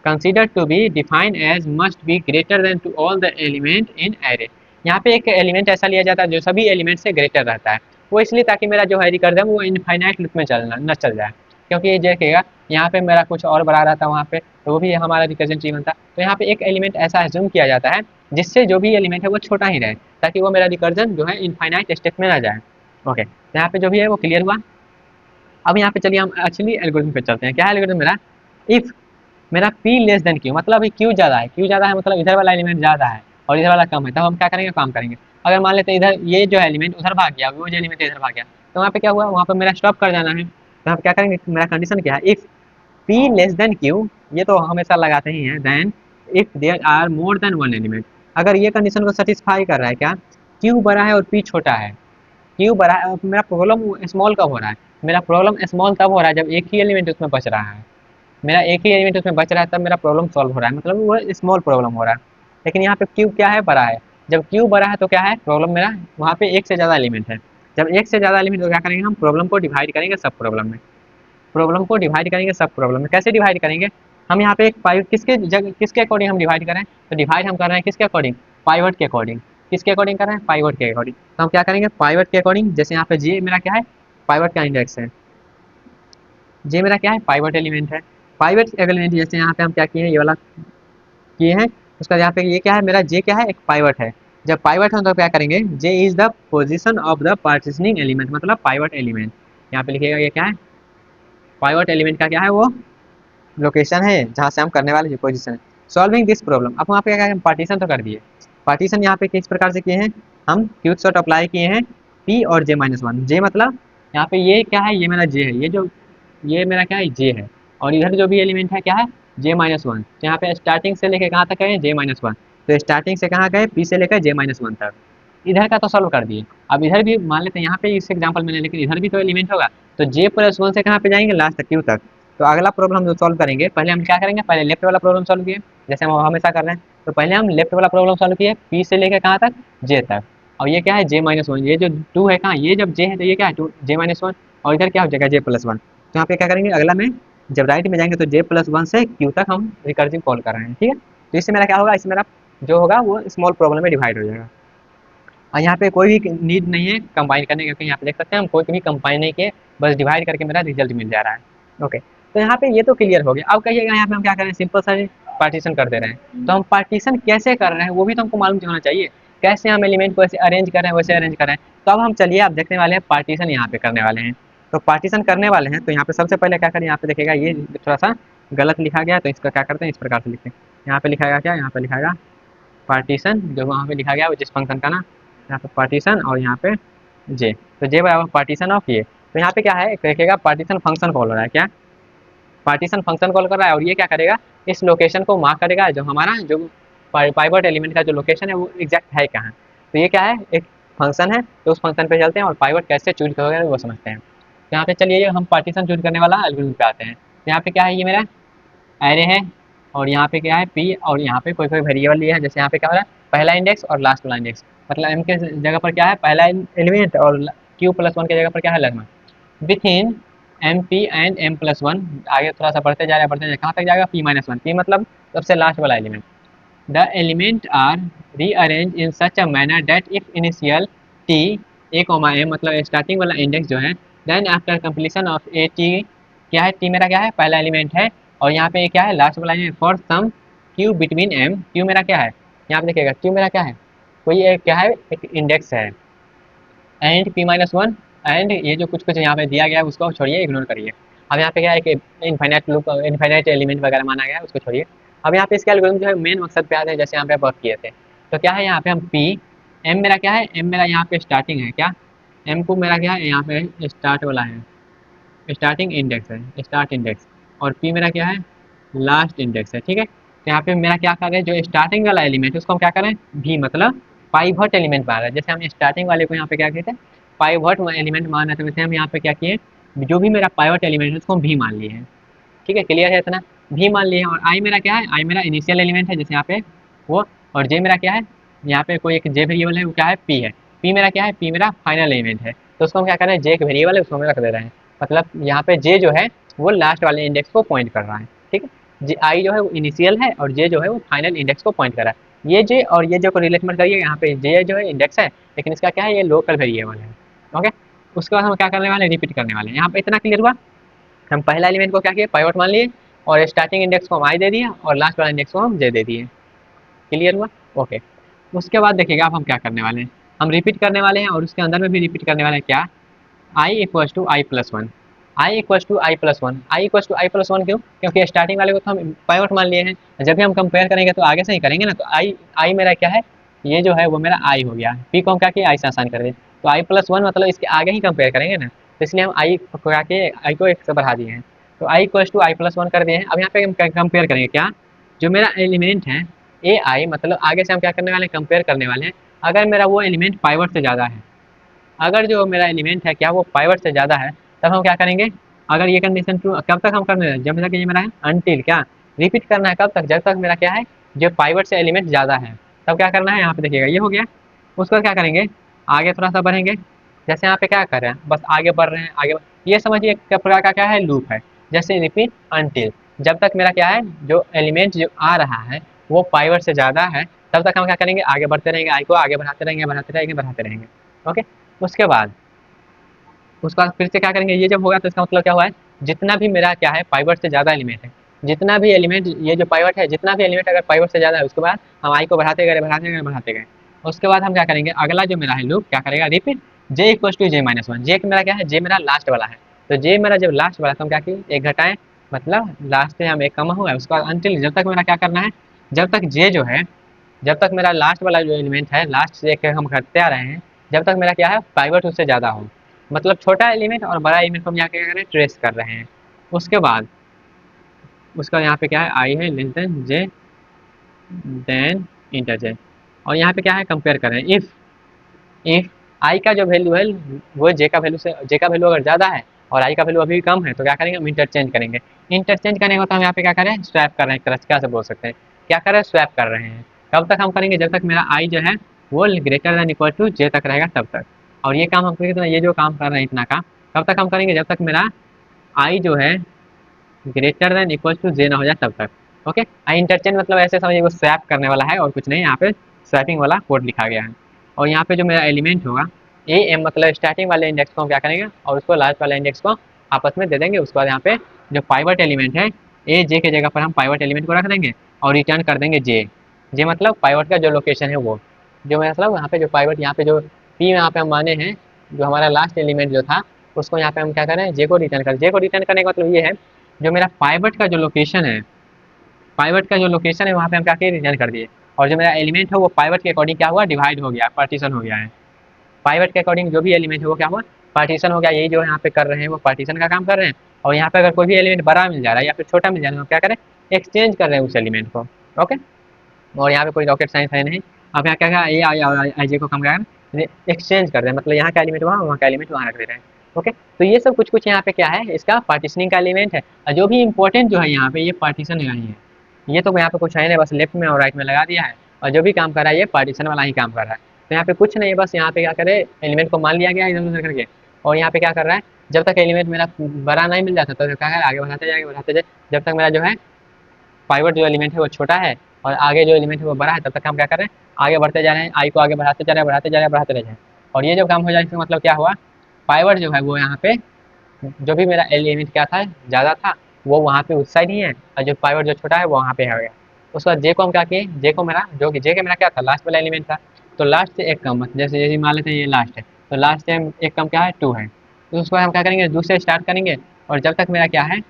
considered to be defined as must be greater than to all the element in array. यहाँ पे एक element ऐसा लिया जाता है जो सभी एलिमेंट से ग्रेटर रहता है, वो इसलिए ताकि मेरा जो है रिकर्जन वो इनफाइनाइट लूप में चलना न चल जाए, क्योंकि ये देखिएगा यहाँ पे मेरा कुछ और बड़ा रहता है वहाँ पे, तो वो भी हमारा रिकर्जन ट्री बनता है। तो यहाँ पे एक एलिमेंट ऐसा एज्यूम किया जाता है जिससे जो भी एलिमेंट है वो छोटा ही रहे, ताकि वो मेरा रिकर्जन जो है इनफाइनाइट स्टेप में ना जाए। ओके, तो यहाँ पे जो भी है वो क्लियर हुआ। अब यहाँ पे चलिए हम एक्चुअली एल्गोरिथम पे चलते हैं। क्या है एल्गोरिथम मेरा, इफ मेरा p लेस देन q, मतलब अभी q ज़्यादा है, q ज़्यादा है मतलब इधर वाला एलिमेंट ज़्यादा है और इधर वाला कम है, तब हम क्या करेंगे, काम करेंगे। अगर मान लेते हैं इधर ये जो एलिमेंट उधर भाग गया, वो जो एलिमेंट इधर भाग गया, तो वहाँ पे क्या हुआ, वहाँ पे मेरा स्टॉप कर जाना है। तो हम क्या करेंगे, मेरा कंडीशन क्या है, if p less than q, ये तो हमेशा लगाते ही हैं, then if there are more than one element, अगर ये कंडीशन को सेटिस्फाई कर रहा है, क्या q बड़ा है और p छोटा है, q बड़ा है, मेरा प्रॉब्लम स्मॉल कब हो रहा है, मेरा प्रॉब्लम स्मॉल तब हो रहा है जब एक ही एलिमेंट उसमें बच रहा है, मेरा एक ही एलिमेंट उसमें बच रहा है, तब मेरा प्रॉब्लम सॉल्व हो रहा है, मतलब वो स्मॉल प्रॉब्लम हो रहा है। लेकिन यहाँ पे क्यू क्या है, बड़ा है, जब क्यू बड़ा है तो क्या है, प्रॉब्लम मेरा वहाँ पे एक से ज़्यादा एलिमेंट है, जब एक से ज़्यादा एलिमेंट तो क्या करेंगे, हम प्रॉब्लम को डिवाइड करेंगे सब प्रॉब्लम में, प्रॉब्लम को डिवाइड करेंगे सब प्रॉब्लम में। कैसे डिवाइड करेंगे, हम यहाँ पे एक पाइवट किसके अकॉर्डिंग हम डिवाइड करें, तो डिवाइड हम कर रहे हैं किसके अकॉर्डिंग, पाइवट के अकॉर्डिंग। किसके अकॉर्डिंग कर रहे हैं, पाइवट के अकॉर्डिंग। तो हम क्या करेंगे, पाइवट के अकॉर्डिंग, जैसे यहाँ पे जे मेरा क्या है, पाइवट का इंडेक्स है, जे मेरा क्या है, पाइवट एलिमेंट है। पाइवट एलिमेंट जैसे यहाँ पे हम क्या किए हैं, ये वाला किए हैं, उसका यहाँ पे ये क्या है, मेरा जे क्या है, एक पाइवट है। जब पाइवट है तो क्या करेंगे, J is the position of the partitioning element, मतलब पाइवट एलिमेंट। यहाँ पे लिखिएगा ये क्या है, पाइवट एलिमेंट का क्या है, वो लोकेशन है जहाँ से हम करने वाले जो पोजीशन है। सॉल्विंग दिस प्रॉब्लम, अब वहाँ पे क्या है, पार्टीशन तो कर दिए। पार्टीशन यहाँ पे किस प्रकार से किए हैं, हम क्विक सॉर्ट अप्लाई किए हैं पी और जे माइनस वन। जे मतलब यहाँ पे ये क्या है, ये मेरा जे है, ये मेरा क्या है, जे है, और इधर जो भी एलिमेंट है क्या है, जे माइनस वन। तो यहाँ पे स्टार्टिंग से लेकर कहाँ तक है, जे माइनस वन, तो स्टार्टिंग से कहाँ गए, पी से लेकर जे माइनस वन तक। इधर का तो सॉल्व कर दिए, अब इधर भी मान लेते हैं, यहाँ पे इस एग्जाम्पल में, लेकिन इधर भी तो एलिमेंट होगा, तो जे प्लस वन से कहाँ पे जाएंगे, लास्ट तक, क्यू तक। तो अगला प्रॉब्लम जो सॉल्व करेंगे, पहले हम क्या करेंगे, पहले लेफ्ट वाला प्रॉब्लम सॉल्व किए, जैसे हम हमेशा कर रहे हैं। तो पहले हम लेफ्ट वाला प्रॉब्लम सॉल्व किए, पी से लेकर कहाँ तक, जे तक, और ये क्या है, जे माइनस वन। ये जो टू है कहाँ, ये जब जे है तो ये क्या है, टू जे माइनस वन, और इधर क्या हो जाएगा, जे प्लस वन। तो यहाँ पे क्या करेंगे, अगला में जब राइट में जाएंगे तो जे प्लस वन से क्यू तक हम रिकर्सिव कॉल कर रहे हैं, ठीक है। तो इससे मेरा क्या होगा, इससे मेरा जो होगा वो स्मॉल प्रॉब्लम में डिवाइड हो जाएगा, और यहाँ पे कोई भी नीड नहीं है कंबाइन करने, क्योंकि यहाँ पे देख सकते हैं हम कोई भी कंबाइन नहीं किए, बस डिवाइड करके मेरा रिजल्ट मिल जा रहा है। ओके, तो यहाँ पे ये तो क्लियर हो गया। अब कहिएगा यहाँ पे हम क्या कर रहे हैं, सिंपल सा पार्टीशन कर दे रहे हैं। तो हम पार्टीशन कैसे कर रहे हैं वो भी तो हमको मालूम होना चाहिए, कैसे हम एलिमेंट को ऐसे अरेंज कर रहे हैं, वैसे अरेंज कर रहे हैं। तो अब हम चलिए आप देखने वाले हैं पार्टीशन यहाँ पे करने वाले हैं। तो पार्टीशन करने वाले हैं, तो यहाँ पे सबसे पहले क्या करें, यहाँ पे देखिएगा ये थोड़ा सा गलत लिखा गया है, तो इसका क्या करते हैं, इस प्रकार से लिखते हैं। यहाँ पे लिखाएगा क्या, यहाँ पे लिखाएगा पार्टीशन, जो वहाँ पे लिखा गया जिस फंक्शन का ना, यहाँ पे पार्टीशन और यहाँ पे जे, तो जे बराबर पार्टीशन ऑफ ये। तो यहाँ पे क्या है देखेगा पार्टीशन फंक्शन कॉल हो रहा है, क्या पार्टीशन फंक्शन कॉल कर रहा है, और ये क्या करेगा इस लोकेशन को मार्क करेगा जो हमारा जो पाइवट एलिमेंट का जो लोकेशन है वो एग्जैक्ट है कहाँ। तो ये क्या है एक फंक्शन है, तो उस फंक्शन पे चलते हैं और पाइवट कैसे चूज करोगे वो समझते हैं। तो यहाँ पे चलिए हम पार्टीशन चूज करने वाला एल्गोरिथम पे आते हैं। तो यहाँ पे क्या है, ये मेरा एरे है और यहाँ पे क्या है पी, और यहाँ पे कोई कोई वेरिएबल लिया है, जैसे यहाँ पे क्या हो रहा है पहला इंडेक्स और लास्ट वाला इंडेक्स, मतलब एम के जगह पर क्या है पहला एलिमेंट और क्यू प्लस वन के जगह पर क्या है लगना within M P and M plus one. आगे थोड़ा सा बढ़ते जा रहा है, बढ़ते जा रहा है, कहाँ तक जाएगा पी माइनस वन, पी मतलब सबसे लास्ट वाला element. The element are rearrange in such a manner that if initial T A comma M मतलब स्टार्टिंग वाला इंडेक्स जो है, then after completion of A T, क्या है टी मेरा क्या है पहला एलिमेंट है, और यहाँ पे क्या है लास्ट वाला element for sum Q between M, Q मेरा क्या है यहाँ पे देखिएगा क्यू मेरा क्या है कोई एक क्या है एक इंडेक्स है, and P minus one, and ये जो कुछ कुछ यहाँ पे दिया गया है उसको छोड़िए इग्नोर करिए। अब यहाँ पे क्या है कि इनफाइनाइट लूप इनफाइनाइट एलिमेंट वगैरह माना गया है उसको छोड़िए। अब यहाँ पे इसके एल्गोरिथम जो है मेन मकसद पे आते हैं, जैसे यहाँ पे वर्क किए थे। तो क्या है यहाँ पे हम पी एम मेरा क्या है एम मेरा यहाँ पे स्टार्टिंग है, क्या एम को मेरा क्या है यहाँ पे स्टार्ट वाला है, स्टार्टिंग इंडेक्स है स्टार्ट इंडेक्स, और पी मेरा क्या है लास्ट इंडेक्स है, ठीक है। तो यहाँ पे मेरा क्या करें जो स्टार्टिंग वाला एलिमेंट है उसको हम क्या करें भी मतलब पाइवट एलिमेंट मान रहा है, जैसे हम स्टार्टिंग वाले को यहाँ पे क्या कहते हैं पाइवट एलिमेंट मान रहे थे, वैसे हम यहाँ पे क्या किए जो भी मेरा पाइवट एलिमेंट है उसको हम भी मान लिए हैं, ठीक है क्लियर है इतना, भी मान लिए हैं। और आई मेरा क्या है आई मेरा इनिशियल एलिमेंट है जैसे यहाँ पे वो, और जे मेरा क्या है यहाँ पे कोई एक जे वेरिएबल है वो क्या है पी है, पी मेरा क्या है पी मेरा फाइनल एलिमेंट है, तो उसको हम क्या कर रहे हैं जे एक वेरिएबल है उसको हम रख दे रहे हैं, मतलब यहाँ पे जे जो है वो लास्ट वाले इंडेक्स को पॉइंट कर रहा है, ठीक है। जे आई जो है वो इनिशियल है और जे जो है वो फाइनल इंडेक्स को पॉइंट कर रहा है। ये जे और ये जो को रिलेट मत करिए, यहाँ पे जे जो है इंडेक्स है लेकिन इसका क्या है ये लोकल वेरिएबल है, ओके। उसके बाद हम क्या करने वाले हैं रिपीट करने वाले हैं। यहाँ पे इतना क्लियर हुआ, हम पहला एलिमेंट को क्या किए पाइवट मान लिए और स्टार्टिंग इंडेक्स को हम आई दे दिए और लास्ट वाला इंडेक्स को हम जे दे दिए, क्लियर हुआ, ओके। उसके बाद देखिएगा अब हम क्या करने वाले हैं, हम रिपीट करने वाले हैं और उसके अंदर में भी रिपीट करने वाले हैं क्या I equals to I plus one, I equals to I plus one, I equals to I plus one क्यों, क्योंकि स्टार्टिंग वाले को तो हम पाइवट मान लिए हैं, जब भी हम कंपेयर करेंगे तो आगे से ही करेंगे ना, तो आई आई मेरा क्या है ये जो है वो मेरा आई हो गया, पी को हम क्या किया आई से आसान कर दिए, तो आई प्लस वन मतलब इसके आगे ही कंपेयर करेंगे ना, तो इसलिए हम आई को क्या के आई को एक से बढ़ा दिए हैं, तो I equals to I plus one कर दिए हैं। अब यहाँ पे हम कंपेयर करेंगे क्या जो मेरा एलिमेंट है ए आई, मतलब आगे से हम क्या करने वाले हैं कंपेयर करने वाले हैं, अगर मेरा वो एलिमेंट पाइवट से ज़्यादा है, अगर जो मेरा एलिमेंट है क्या वो पाइवट से ज़्यादा है तब हम क्या करेंगे, अगर ये कंडीशन ट्रू कब तक हम करने हैं जब तक ये मेरा है अनटिल क्या रिपीट करना है कब तक जब तक मेरा क्या है जो पाइवट से एलिमेंट ज़्यादा है, तब क्या करना है यहाँ पे देखिएगा ये हो गया। उसके बाद क्या करेंगे आगे थोड़ा सा बढ़ेंगे, जैसे यहाँ पे क्या कर रहे हैं बस आगे बढ़ रहे हैं आगे ये समझिए एक प्रकार का क्या है लूप है, जैसे रिपीट अनटिल जब तक मेरा क्या है जो एलिमेंट जो आ रहा है वो पाइवट से ज़्यादा है तब तक हम क्या करेंगे आगे बढ़ते रहेंगे, आई को आगे बढ़ाते रहेंगे बढ़ाते रहेंगे बढ़ाते रहेंगे, ओके। उसके बाद फिर से क्या करेंगे ये जब होगा तो इसका मतलब क्या हुआ है जितना भी मेरा क्या है पाइवट से ज़्यादा एलिमेंट है, जितना भी एलिमेंट ये जो पाइवट है जितना भी एलिमेंट अगर पाइवट से ज़्यादा है उसके बाद हम आई को बढ़ाते गए बढ़ाते गए बढ़ाते गए। उसके बाद हम क्या करेंगे अगला जो मेरा है लूप क्या करेगा repeat J equal to J minus one, J मेरा क्या है जे मेरा लास्ट वाला है, तो जे मेरा जब लास्ट वाला तो हम क्या किए एक घटाएं मतलब लास्ट से हम एक कम हुआ है, उसके बाद अनटिल जब तक मेरा क्या करना है जब तक जे जो है जब तक मेरा लास्ट वाला जो एलिमेंट है लास्ट से एक हम घटते आ रहे हैं जब तक मेरा क्या है पाइवट उससे ज़्यादा हो, मतलब छोटा एलिमेंट और बड़ा एलिमेंट को हम यहाँ क्या कर रहे हैं ट्रेस कर रहे हैं। उसके बाद उसका यहाँ पे क्या है आई है लेस देन जे देन इंटर जे, और यहाँ पे क्या है कंपेयर कर रहे हैं इफ आई का जो वैल्यू है वो जे का वैल्यू से जे का वैल्यू अगर ज़्यादा है और आई का वैल्यू अभी कम है तो क्या करेंगे हम इंटरचेंज करेंगे, इंटरचेंज करने का तो हम यहाँ पे क्या करें स्वैप कर रहे हैं, एक तरह से क्या से बोल सकते हैं क्या कर रहे हैं स्वैप कर रहे हैं। कब तक हम करेंगे जब तक मेरा आई जो है वो ग्रेटर देन इक्वल टू जे तक रहेगा तब तक, और ये काम हम करेंगे ये जो काम कर रहे हैं इतना काम कब तक हम करेंगे जब तक मेरा आई जो है ग्रेटर देन इक्वल टू जे ना हो जाए तब तक, ओके। आई इंटरचेंज मतलब ऐसे समझिए वो स्वैप करने वाला है और कुछ नहीं, यहाँ पे स्वैपिंग वाला कोड लिखा गया है। और यहाँ पे जो मेरा एलिमेंट होगा ए एम मतलब स्टार्टिंग वाले इंडेक्स को हम क्या करेंगे और उसको लास्ट वाले इंडेक्स को आपस में दे देंगे, उसके बाद यहाँ पे जो पाइवट एलिमेंट है ए जे के जगह पर हम पाइवट एलिमेंट को रख देंगे और रिटर्न कर देंगे जे, जे मतलब पाइवट का जो लोकेशन है वो जो मतलब यहाँ पे जो पाइवट यहाँ पे जो पी यहाँ पे हम माने हैं जो हमारा लास्ट एलिमेंट जो था उसको यहाँ पे हम क्या करें जे को रिटर्न करें, जे को रिटर्न करने का मतलब ये है जो मेरा पाइवट का जो लोकेशन है पाइवट का जो लोकेशन है वहाँ पे हम क्या किए, रीजन कर दिए, और जो मेरा एलिमेंट है वो पाइवट के अकॉर्डिंग क्या हुआ, डिवाइड हो गया, पार्टीशन हो गया है। पाइवट के अकॉर्डिंग जो भी एलिमेंट है वो क्या हुआ, पार्टीशन हो गया। यही जो यहाँ पे कर रहे हैं वो पार्टीशन का काम कर रहे हैं। और यहाँ पे अगर कोई भी एलिमेंट बड़ा मिल जा रहा है या फिर छोटा मिल जा रहा है तो क्या करें, एक्सचेंज कर रहे हैं उस एलिमेंट को। ओके, और यहाँ पे कोई रॉकेट साइंस है नहीं। अब यहाँ क्या ये आई जे को कम करें, एक्सचेंज कर रहे हैं, मतलब यहाँ का एलिमेंट वहाँ का एलिमेंट वहाँ रख दे रहे हैं। ओके, तो ये सब कुछ कुछ यहाँ पे क्या है, इसका पार्टीशनिंग का एलिमेंट है। और जो भी इंपॉर्टेंट जो है यहाँ पे ये पार्टीशन ही है। ये तो यहाँ पे कुछ है नहीं, बस लेफ्ट में और राइट में लगा दिया है, और जो भी काम कर रहा है ये पार्टीशन वाला ही काम कर रहा है। तो यहाँ पे कुछ नहीं, बस यहाँ पे क्या करे, एलिमेंट को मान लिया गया इधर उधर करके, और यहाँ पे क्या कर रहा है, जब तक एलिमेंट मेरा बड़ा नहीं मिल जाता तो क्या है, आगे बढ़ाते जाए, जब तक मेरा जो है पाइवट जो एलिमेंट है वो छोटा है और आगे जो एलिमेंट है वो बड़ा है, तब तक हम क्या कर रहे हैं, आगे बढ़ते जा रहे हैं, आई को आगे बढ़ाते जा रहे हैं, बढ़ाते जा रहे हैं, बढ़ाते रह जाए। और ये जब काम हो जाए इसका मतलब क्या हुआ, पाइवट जो है वो यहाँ पे, जो भी मेरा एलिमेंट क्या था ज़्यादा था वो वहाँ पे उस साइड ही है, और जो पाइवट जो छोटा है वो वहाँ पे है गया। उसके बाद जे को हम क्या किए, जे को मेरा जो कि जे का मेरा क्या था, लास्ट वाला एलिमेंट था, तो लास्ट से एक कम, जैसे जैसे मान लेते हैं ये लास्ट है, तो लास्ट से एक कम क्या है, 2 है, तो उसको हम क्या करेंगे, दूसरे स्टार्ट करेंगे, और जब तक मेरा क्या है,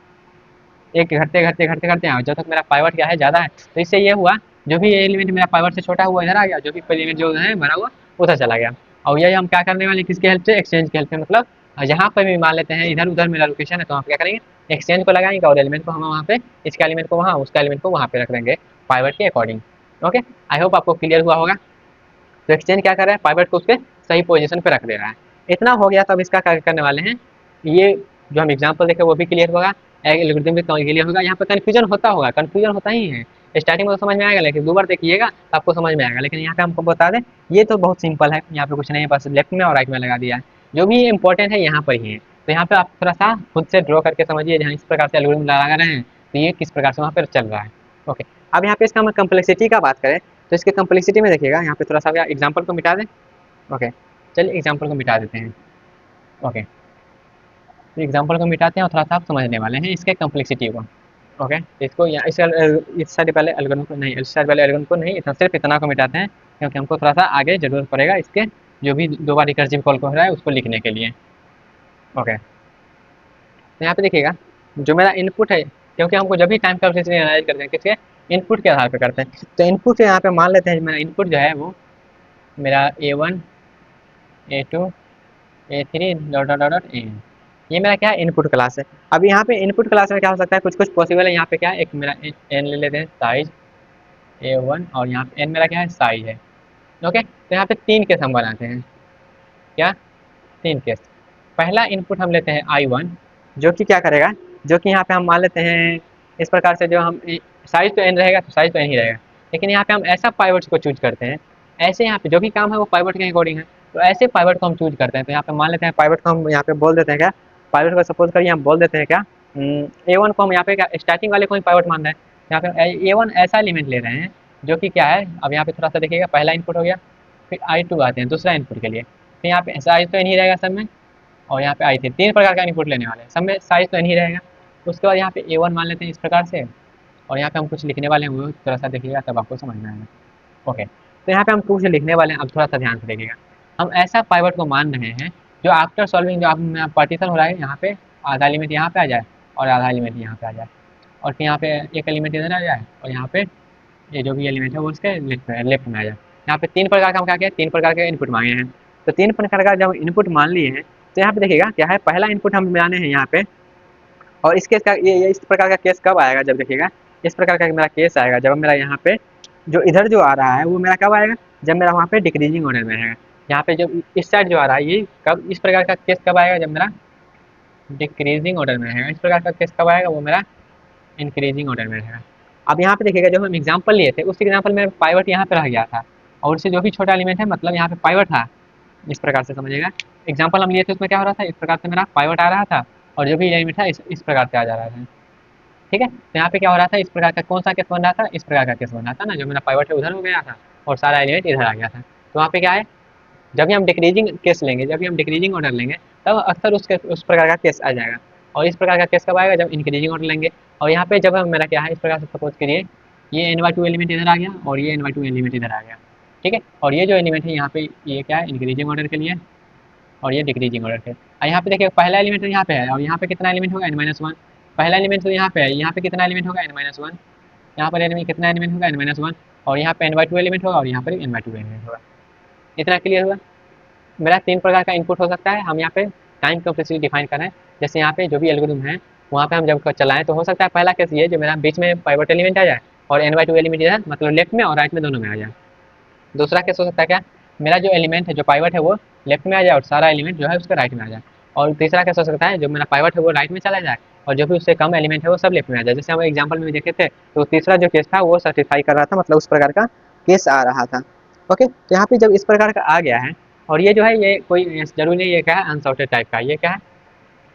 एक घटते घटते घटते घटते जब तक मेरा पाइवट क्या है ज़्यादा है, तो इससे ये हुआ जो भी एलिमेंट मेरा पाइवट से छोटा हुआ इधर आ गया, जो भी एलिमेंट जो है बड़ा हुआ उधर चला गया। और यही हम क्या करने वाले, किसके हेल्प से, एक्सचेंज की हेल्प से, मतलब यहाँ पर भी मान लेते हैं इधर उधर मेरा लोकेशन है, तो हम क्या करेंगे, एक्सचेंज को लगाएंगे और एलिमेंट को हम वहाँ पे, इसका एलिमेंट को वहाँ, उसका एलिमेंट को वहाँ पे रख देंगे पाइवट के अकॉर्डिंग। ओके, आई होप आपको क्लियर हुआ होगा। तो एक्सचेंज क्या कर रहा है, पाइवट को उसके सही पोजीशन पे रख दे रहा है। इतना हो गया, तब इसका क्या करने वाले हैं, ये जो हम एग्जांपल देखे वो भी क्लियर होगा, एल्गोरिथम भी क्लियर होगा। यहाँ पे कन्फ्यूजन होता होगा, कन्फ्यूजन होता ही है, स्टार्टिंग में तो समझ में आएगा, लेकिन 2 बार देखिएगा तो आपको समझ में आएगा। लेकिन यहाँ पे हमको बता दें, ये तो बहुत सिंपल है, यहाँ पे कुछ नहीं है, बस लेफ्ट में और राइट में लगा दिया है, जो भी इंपॉर्टेंट है यहाँ पर ही है। तो यहाँ पे आप थोड़ा सा खुद से ड्रॉ करके समझिए, जहाँ इस प्रकार से एल्गोरिथम लगा रहे हैं तो ये किस प्रकार से वहाँ पर चल रहा है। ओके, अब यहाँ पे इसका हम कम्प्लेक्सिटी का बात करें, तो इसके कम्प्लेक्सिटी में देखिएगा, यहाँ पे थोड़ा सा एग्जाम्पल को मिटा दें। ओके, चलिए एग्जाम्पल को मिटा देते हैं। ओके, तो एग्जाम्पल को मिटाते हैं और थोड़ा सा आप समझने वाले हैं इसके कम्प्लेक्सिटी को। ओके, तो इसको यहाँ इस साइड पहले एल्गोरिथम को नहीं, इस साइड वाले एल्गोरिथम को नहीं, इतना सिर्फ इतना को मिटाते हैं, क्योंकि हमको थोड़ा सा आगे जरूरत पड़ेगा इसके, जो भी 2 बार रिकर्सिव कॉल को हो रहा है उसको लिखने के लिए। ओके, तो यहाँ पे देखिएगा, जो मेरा इनपुट है, क्योंकि हमको जब भी टाइम कम्प्लेक्सिटी एनालाइज करते हैं किसके, इनपुट के आधार पर करते हैं, तो इनपुट यहाँ पे मान लेते हैं मेरा इनपुट जो है वो मेरा A1 A2 A3 dot dot dot N, ये मेरा क्या है, इनपुट क्लास है। अब यहाँ पे इनपुट क्लास में क्या हो सकता है, कुछ कुछ पॉसिबल है। यहाँ पे क्या है, एक मेरा एन ले लेते हैं, साइज A1, और यहाँ पे एन मेरा क्या है, साइज है। ओके, तो यहाँ पे 3 केस हम बनाते हैं, क्या, 3 केस। पहला इनपुट हम लेते हैं I1, जो कि क्या करेगा, जो कि यहाँ पे हम मान लेते हैं इस प्रकार से, जो हम साइज तो एन रहेगा, तो साइज तो एन ही रहेगा, लेकिन यहाँ पे हम ऐसा पाइवट को चूज करते हैं, ऐसे यहाँ पे जो भी काम है वो पाइवट के अकॉर्डिंग है, तो ऐसे पाइवट को हम चूज करते हैं। तो यहाँ पे मान लेते हैं पाइवट को हम यहाँ पे बोल देते हैं क्या, पाइवट को सपोज करिए हम बोल देते हैं क्या, A1 को हम यहाँ पे क्या, स्टार्टिंग वाले को ही पाइवट मान रहे हैं। यहाँ पे A1 ऐसा एलिमेंट ले रहे हैं जो कि क्या है, अब यहाँ पे थोड़ा सा देखिएगा, पहला इनपुट हो गया, फिर I2 आते हैं दूसरा इनपुट के लिए, फिर यहाँ पे साइज तो नहीं रहेगा सब में, और यहाँ पे I3, 3 प्रकार का इनपुट लेने वाले हैं, सब में साइज तो नहीं रहेगा। उसके बाद यहाँ पे A1 मान लेते हैं इस प्रकार से, और यहाँ पे हम कुछ लिखने वाले हैं, वो थोड़ा सा देखिएगा तब आपको समझ में आएगा। ओके, तो यहाँ पे हम कुछ लिखने वाले हैं, अब थोड़ा सा ध्यान से देखिएगा, हम ऐसा पाइवट को मान रहे हैं जो आफ्टर सॉल्विंग, जो आप पार्टीशन हो रहा है, यहाँ पे आधा एलिमेंट यहाँ पे आ जाए और आधा एलिमेंट यहाँ पे आ जाए, और फिर यहाँ पे एक एलिमेंट इधर आ जाए, और यहाँ पे ये जो भी एलिमेंट है वो उसके लेफ्ट में आ जाए। यहाँ पे 3 प्रकार का हम क्या किया, 3 प्रकार के इनपुट मांगे हैं। तो 3 प्रकार का जब इनपुट मान लिए हैं, तो यहाँ पे देखिएगा क्या है, पहला इनपुट हम मिलाने हैं यहाँ पे, और इस केस का ये इस प्रकार का केस कब आएगा, जब देखिएगा इस प्रकार का मेरा केस आएगा, जब मेरा यहाँ पे जो इधर जो आ रहा है वो मेरा कब आएगा, जब मेरा वहाँ पे डिक्रीजिंग ऑर्डर में रहेगा। यहाँ पे जब इस साइड जो आ रहा है ये कब, इस प्रकार का केस कब आएगा, जब मेरा डिक्रीजिंग ऑर्डर में रहेगा। इस प्रकार का केस कब आएगा, वो मेरा इंक्रीजिंग ऑर्डर में रहेगा। अब यहाँ पे देखिएगा, जब हम एग्जाम्पल लिए थे उस एग्जाम्पल में पाइवट यहाँ पे रह गया था, और उससे जो भी छोटा एलिमेंट है, मतलब यहाँ पे पाइवट था, इस प्रकार से समझिएगा। एग्जाम्पल हम लिए थे उसमें क्या हो रहा था, इस प्रकार से मेरा पाइवट आ रहा था, और जो भी एलिमेंट था इस प्रकार से आ जा रहा था। ठीक है, तो यहाँ पे क्या हो रहा था, इस प्रकार का कौन सा केस बन रहा था, इस प्रकार का केस बन रहा था ना, जो मेरा पाइवट है उधर हो गया था और सारा एलिमेंट इधर आ गया था। तो वहाँ पे क्या है, जब भी हम डिक्रीजिंग केस लेंगे, जब भी हम डिक्रीजिंग ऑर्डर लेंगे, तब अक्सर उस प्रकार का केस आ जाएगा। और इस प्रकार का केस कब आएगा, जब इंक्रीजिंग ऑर्डर लेंगे। और यहाँ पे जब हम मेरा क्या है, इस प्रकार से सपोज करिए ये n/2 एलिमेंट इधर आ गया और ये n/2 एलिमेंट इधर आ गया। ठीक है, और ये जो एलिमेंट है यहाँ पे ये क्या है, इंक्रीजिंग ऑर्डर के लिए, और ये डिक्रीजिंग ऑर्डर के। और यहाँ पे देखिए पहला एलिमेंट यहाँ पे है, और यहाँ पे कितना एलिमेंट होगा, n-1। पहला एलिमेंट तो यहाँ पे है, यहाँ पे कितना एलिमेंट होगा, n-1। यहाँ पर एन कितना एलिमेंट होगा n-1, और यहाँ पे n/2 एलिमेंट होगा और यहाँ पर n/2 एलिमेंट होगा। इतना क्लियर हुआ। मेरा 3 प्रकार का इनपुट हो सकता है। हम यहाँ पे टाइम कॉम्प्लेक्सिटी डिफाइन कर रहे हैं। जैसे यहाँ पे जो भी एल्गोरिथम है वहाँ पे हम जब चलाएं तो हो सकता है पहला केस ये जो मेरा बीच में पाइवट एलिमेंट आ जाए और n/2 एलिमेंट इधर मतलब लेफ्ट में और राइट में दोनों में आ जाए। दूसरा केस हो सकता है क्या, मेरा जो एलिमेंट है जो पाइवट है वो लेफ्ट में आ जाए और सारा एलिमेंट जो है उसके राइट में आ जाए। और तीसरा केस हो सकता है जो मेरा पाइवट है वो राइट में चला जाए और जो भी उससे कम एलिमेंट है वो सब लेफ्ट में आ जाए। जैसे हम एग्जाम्पल में भी देखे थे तो तीसरा जो केस था वो सर्टिफाई कर रहा था, मतलब उस प्रकार का केस आ रहा था। ओके, तो यहाँ पे जब इस प्रकार का आ गया है और ये जो है ये कोई जरूरी नहीं, ये क्या है अनसॉर्टेड टाइप का, ये क्या है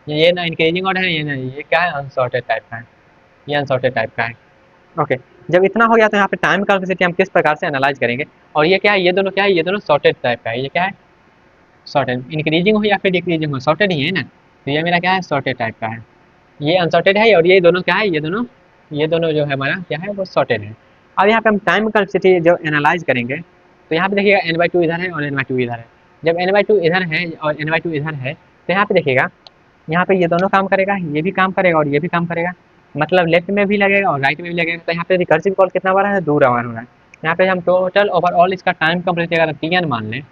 ये ना इंक्रीजिंग ऑर्डर है, ये नहीं, ये क्या है अनसॉर्टेड टाइप का है, ये अनसॉर्टेड टाइप का है। ओके, जब इतना हो गया तो यहाँ पे टाइम कॉम्प्लेक्सिटी हम किस प्रकार से एनालाइज करेंगे। और ये क्या है, ये दोनों क्या है, ये दोनों सॉर्टेड टाइप का है। ये क्या है सॉर्टेड, इंक्रीजिंग हो या फिर डिक्रीजिंग हो सॉर्टेड ही है ना, तो ये मेरा क्या है सॉर्टेड टाइप का है। ये अनसॉर्टेड है और ये दोनों क्या है, ये दोनों जो है हमारा क्या है वो सॉर्टेड है। अब यहाँ पे हम टाइम कॉम्प्लेक्सिटी जो एनालाइज करेंगे तो यहाँ पे देखिएगा n/2 इधर है और n/2 इधर है। जब n/2 इधर है और n/2 इधर है तो यहाँ पे देखिएगा, यहाँ पे ये दोनों काम करेगा, ये भी काम करेगा और ये भी काम करेगा, मतलब लेफ्ट में भी लगेगा और राइट में भी लगेगा। तो यहाँ पे रिकर्सिव कॉल कितना बार है, 2 बार हो रहा है। यहाँ पे हम टोटल ओवरऑल इसका टाइम कॉम्प्लेक्सिटी अगर tn मान लें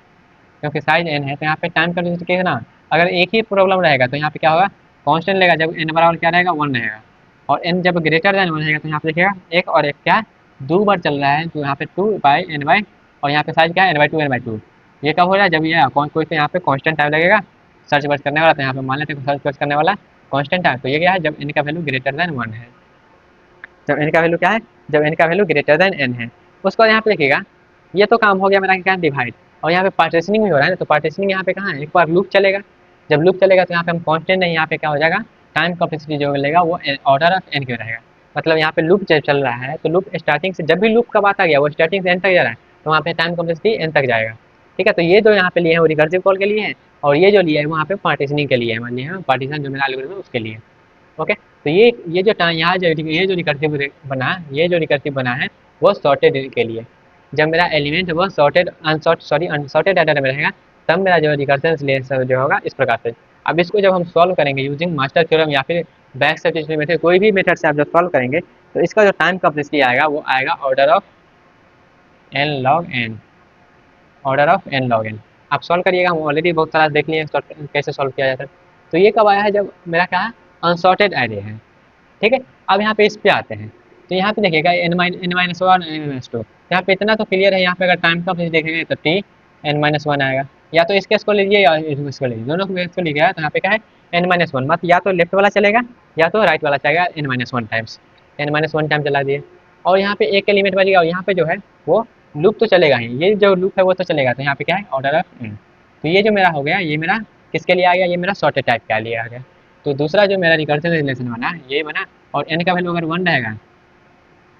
क्योंकि साइज n है तो यहाँ पे टाइम कॉम्प्लेक्सिटी कितना, अगर एक ही प्रॉब्लम रहेगा तो यहाँ पे क्या होगा कांस्टेंट लेगा, जब n बराबर क्या रहेगा 1 रहेगा, और n जब ग्रेटर देन 1 रहेगा तो यहाँ पे देखिएगा एक और एक क्या 2 बार चल रहा है, तो यहाँ पे 2/n/, और यहाँ पे साइज क्या है n/2 ये कब हो रहा है, जब ये कोई तो यहाँ पे कांस्टेंट टाइम लगेगा सर्च वर्च करने वाला, तो यहाँ पे मान लेते हैं सर्च वर्च करने वाला कांस्टेंट टाइम, तो ये क्या है जब n का वैल्यू ग्रेटर देन 1 है। जब n का वैल्यू क्या है, जब n का वैल्यू ग्रेटर देन n है। उसको यहाँ पे देखिएगा ये तो काम हो गया मेरा क्या डिवाइड, और यहाँ पे पार्टीशनिंग भी हो रहा है ना, तो पार्टीशनिंग यहाँ पे कहाँ है, एक बार लूप चलेगा, जब लूप चलेगा तो यहाँ पे हम कांस्टेंट नहीं, यहाँ पे क्या हो जाएगा टाइम कॉम्प्लेक्सिटी जो मिलेगा वो ऑर्डर ऑफ n क्यों रहेगा, मतलब यहाँ पे लूप जब चल रहा है तो लूप स्टार्टिंग से, जब भी लूप का बात आ गया वो स्टार्टिंग से एंड तक जा रहा है तो वहाँ पे टाइम कॉम्प्लेक्सिटी एन तक जाएगा। ठीक है, तो ये जो यहाँ पे लिए हैं वो रिकर्सिव कॉल के लिए है और ये जो लिया है वहाँ पे पार्टीशनिंग के लिए है, मान लिया पार्टीशन जो मेरा एल्गोरिथम है उसके लिए। ओके, तो ये जो टाइम यहाँ जो ये जो रिकर्सिव बना, ये जो रिकर्सिव बना है वो सॉर्टेड के लिए, जब मेरा एलिमेंट है वो अनसॉर्टेड डाटा में रहेगा तब मेरा जो रिकर्शन रिलेशन जो होगा इस प्रकार से। अब इसको जब हम सॉल्व करेंगे यूजिंग मास्टर थ्योरम या फिर बैक सब्स्टिट्यूशन मेथड, कोई भी मेथड से आप जब सॉल्व करेंगे तो इसका जो टाइम कॉम्प्लेक्सिटी आएगा वो आएगा order of n log n, order of n log n। आप सॉल्व करिएगा, हम ऑलरेडी बहुत सारा देख लिए कैसे सॉल्व किया जाता है। तो ये कब आया है, जब मेरा क्या है अनसॉर्टेड एरे है। ठीक है, अब यहाँ पे इस पे आते हैं तो यहाँ पे देखिएगा n-1 n-2, यहाँ पे इतना तो क्लियर है, यहाँ पे अगर टाइम का देखेंगे तो t n-1 आएगा, या तो इस केस को लीजिए या इसको लीजिए, दोनों को केस को लीजिएगा तो यहाँ पे क्या है n-1, मतलब या तो लेफ्ट वाला चलेगा या तो राइट वाला चलेगा n-1 टाइम्स, n-1 टाइम चला दिए और यहाँ पे एक एलिमेंट बचेगा और यहाँ पे जो है वो लूप तो चलेगा ही, ये जो लूप है वो तो चलेगा, तो यहाँ पे क्या है ऑर्डर ऑफ n। तो ये जो मेरा हो गया ये मेरा किसके लिए आ गया, ये मेरा सॉर्टेड टाइप के लिए आ गया। तो दूसरा जो मेरा रिकर्सिव रिलेशन बना ये बना, और n का वैल्यू अगर 1 रहेगा,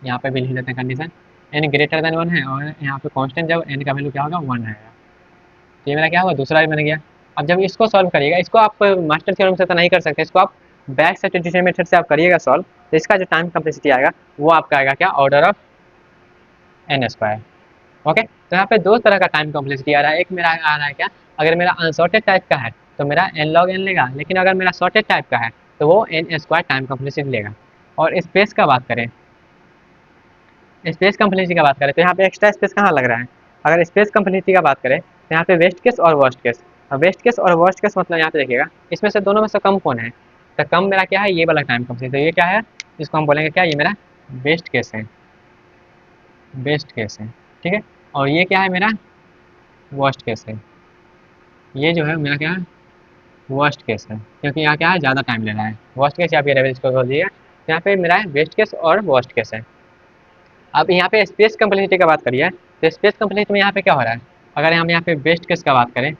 यहाँ पे भी लिख देते हैं कंडीशन n ग्रेटर देन 1 है और यहाँ पे कांस्टेंट जब n का वैल्यू क्या होगा 1 रहेगा, तो ये मेरा क्या हुआ दूसरा भी बन गया। अब जब इसको सॉल्व करिएगा, इसको आप मास्टर थ्योरम से तो नहीं कर सकते, इसको आप बैक सब्स्टिट्यूशन मेथड से आप करिएगा सॉल्व, तो इसका जो टाइम कॉम्प्लेक्सिटी आएगा वो आपका आएगा क्या ऑर्डर ऑफ n²। ओके, तो यहाँ पे दो तरह का टाइम कॉम्प्लेक्सिटी आ रहा है, एक मेरा आ रहा है क्या, अगर मेरा अनसॉर्टेड टाइप का है तो मेरा n log n लेगा, लेकिन अगर मेरा सॉर्टेड टाइप का है तो वो n² टाइम कॉम्प्लेक्सिटी लेगा। और स्पेस का बात करें, स्पेस कॉम्प्लेक्सिटी का बात करें तो यहाँ पे एक्स्ट्रा स्पेस कहाँ लग रहा है, अगर स्पेस कॉम्प्लेक्सिटी का बात करें तो यहाँ पे वेस्ट केस और वर्स्ट केस, और वेस्ट केस और वर्स्ट केस मतलब यहाँ पे देखिएगा इसमें से दोनों में से कम कौन है, तो कम मेरा क्या है ये वाला टाइम कॉम्प्लेक्सिटी, तो ये क्या है इसको हम बोलेंगे क्या, ये मेरा बेस्ट केस है, बेस्ट केस है। ठीक है, और ये क्या है मेरा वर्स्ट केस है, ये जो है मेरा क्या है वर्स्ट केस है, क्योंकि यहाँ क्या है ज़्यादा टाइम ले रहा है, वर्स्ट केस या फिर एवरेज को बोल दिएगा, तो यहाँ पे मेरा है बेस्ट केस और वर्स्ट केस है। अब यहाँ पे स्पेस कॉम्प्लेक्सिटी का बात करिए तो स्पेस कॉम्प्लेक्सिटी में यहाँ पे क्या हो रहा है, अगर हम यहाँ पे बेस्ट केस का बात करें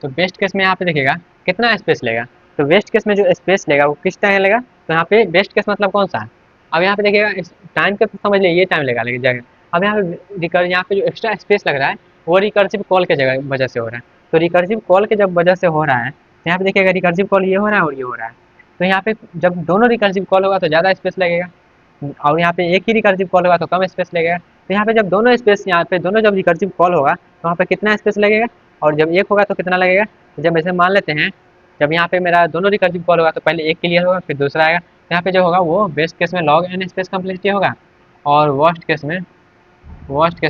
तो बेस्ट केस में यहाँ पे देखिएगा कितना स्पेस लेगा, तो बेस्ट केस में जो स्पेस लेगा वो किस टाइम लेगा, तो यहाँ पे बेस्ट केस मतलब कौन सा है, अब यहाँ पे देखिएगा इस टाइम का तो समझ लीजिए ये टाइम लेगा लेकिन जगह, अब यहाँ पे जो एक्स्ट्रा स्पेस लग रहा है वो रिकर्सिव कॉल के जगह वजह से हो रहा है, तो रिकर्सिव कॉल के जब वजह से हो रहा है तो यहाँ पे देखिएगा रिकर्सिव कॉल ये हो रहा है और ये हो रहा है, तो यहाँ पे जब दोनों रिकर्सिव कॉल होगा तो ज़्यादा स्पेस लगेगा और यहाँ पे एक ही रिकर्सिव कॉल होगा तो कम स्पेस लगेगा, तो यहाँ पे जब दोनों स्पेस यहाँ पे दोनों जब रिकर्सिव कॉल होगा तो वहाँ पे कितना स्पेस लगेगा, और जब एक होगा तो कितना लगेगा, तो जब ऐसे मान लेते हैं जब यहाँ पे मेरा दोनों रिकर्सिव कॉल होगा तो पहले एक क्लियर होगा फिर दूसरा आएगा, यहाँ पे जो होगा वो बेस्ट केस में log n स्पेस कम्प्लेक्सिटी होगा, और वर्स्ट केस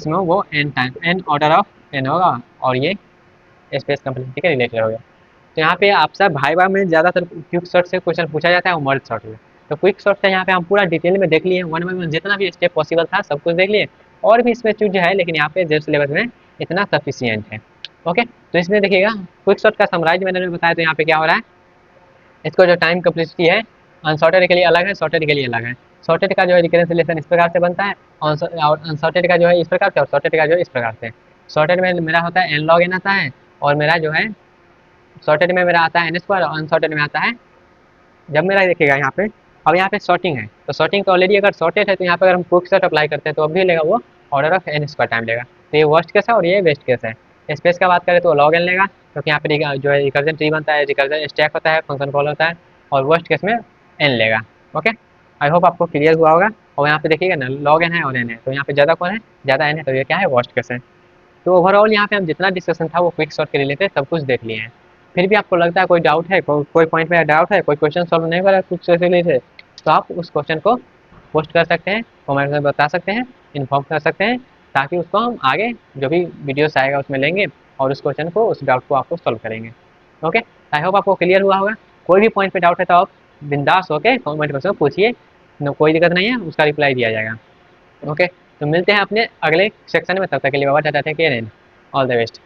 में वो n time n order of n होगा, और ये स्पेस कम्प्लेक्सिटी के रिलेटेड हो गया। तो यहाँ पे आपसे भाई में ज़्यादातर क्विक शॉट से क्वेश्चन पूछा जाता है, और मर्ज शॉट में। तो क्विक शॉट का यहाँ पे हम पूरा डिटेल में देख लिए, वन बाई वन जितना भी स्टेप पॉसिबल था सब कुछ देख लिए, और भी इसमें चीज़ है, लेकिन यहाँ पे जेड सिलेबस में इतना सफिशियंट है। ओके, तो इसमें देखिएगा क्विक शॉट का समराइज मैंने बताया, तो यहाँ पे क्या हो रहा है, इसको जो टाइम कम्प्लेक्सिटी है अनसॉर्टेड के लिए अलग है, सॉर्टेड के लिए अलग है। सॉर्टेड का जो है रिकरेंस रिलेशन इस प्रकार से बनता है, और अनसॉर्टेड का जो है इस प्रकार से, और सॉर्टेड का जो है इस प्रकार से। सॉर्टेड में मेरा होता है एन लॉग एन आता है, और मेरा जो है सॉर्टेड में मेरा आता है एन स्क्वायर, और अनसॉर्टेड में आता है, जब मेरा देखिएगा यहाँ पे, अब यहाँ पे सॉर्टिंग है, तो सॉर्टिंग तो ऑलरेडी अगर सॉर्टेड है, तो यहाँ पे अगर हम क्विक सॉर्ट अप्लाई करते हैं तो अब भी लेगा वो order of N square time लेगा। तो ये वर्स्ट केस है और ये बेस्ट केस है। स्पेस का बात करें तो लॉग एन लेगा, क्योंकि यहाँ पे जो है रिकर्जन ट्री बनता है, रिकर्जन स्टैक होता है, फंक्शन कॉल होता है, और वर्स्ट केस में एन लेगा। ओके, आई होप आपको क्लियर हुआ होगा। और यहाँ पे देखिएगा ना, लॉग एन है और एन है, तो यहाँ पे ज़्यादा कौन है, ज़्यादा एन है, तो ये क्या है, वर्स्ट केस है। तो ओवरऑल यहाँ पे हम जितना डिस्कशन था वो क्विक शॉट के रिलेटेड सब कुछ देख लिए हैं। फिर भी आपको लगता है कोई डाउट है, कोई पॉइंट में डाउट है, कोई क्वेश्चन सॉल्व नहीं करा कुछ से रिलेटेड, तो आप उस क्वेश्चन को पोस्ट कर सकते हैं, कमेंट में बता सकते हैं, इन्फॉर्म कर सकते हैं, ताकि उसको हम आगे जो भी वीडियोस आएगा उसमें लेंगे, और उस क्वेश्चन को, उस डाउट को आपको सॉल्व करेंगे। ओके, आई होप आपको क्लियर हुआ होगा। कोई भी पॉइंट पे डाउट है तो आप बिंदास होकर कमेंट बॉक्स में पूछिए, कोई दिक्कत नहीं है, उसका रिप्लाई दिया जाएगा। ओके, तो मिलते हैं अपने अगले सेक्शन में, तब तक के लिए बाबा tata, take care and all the best.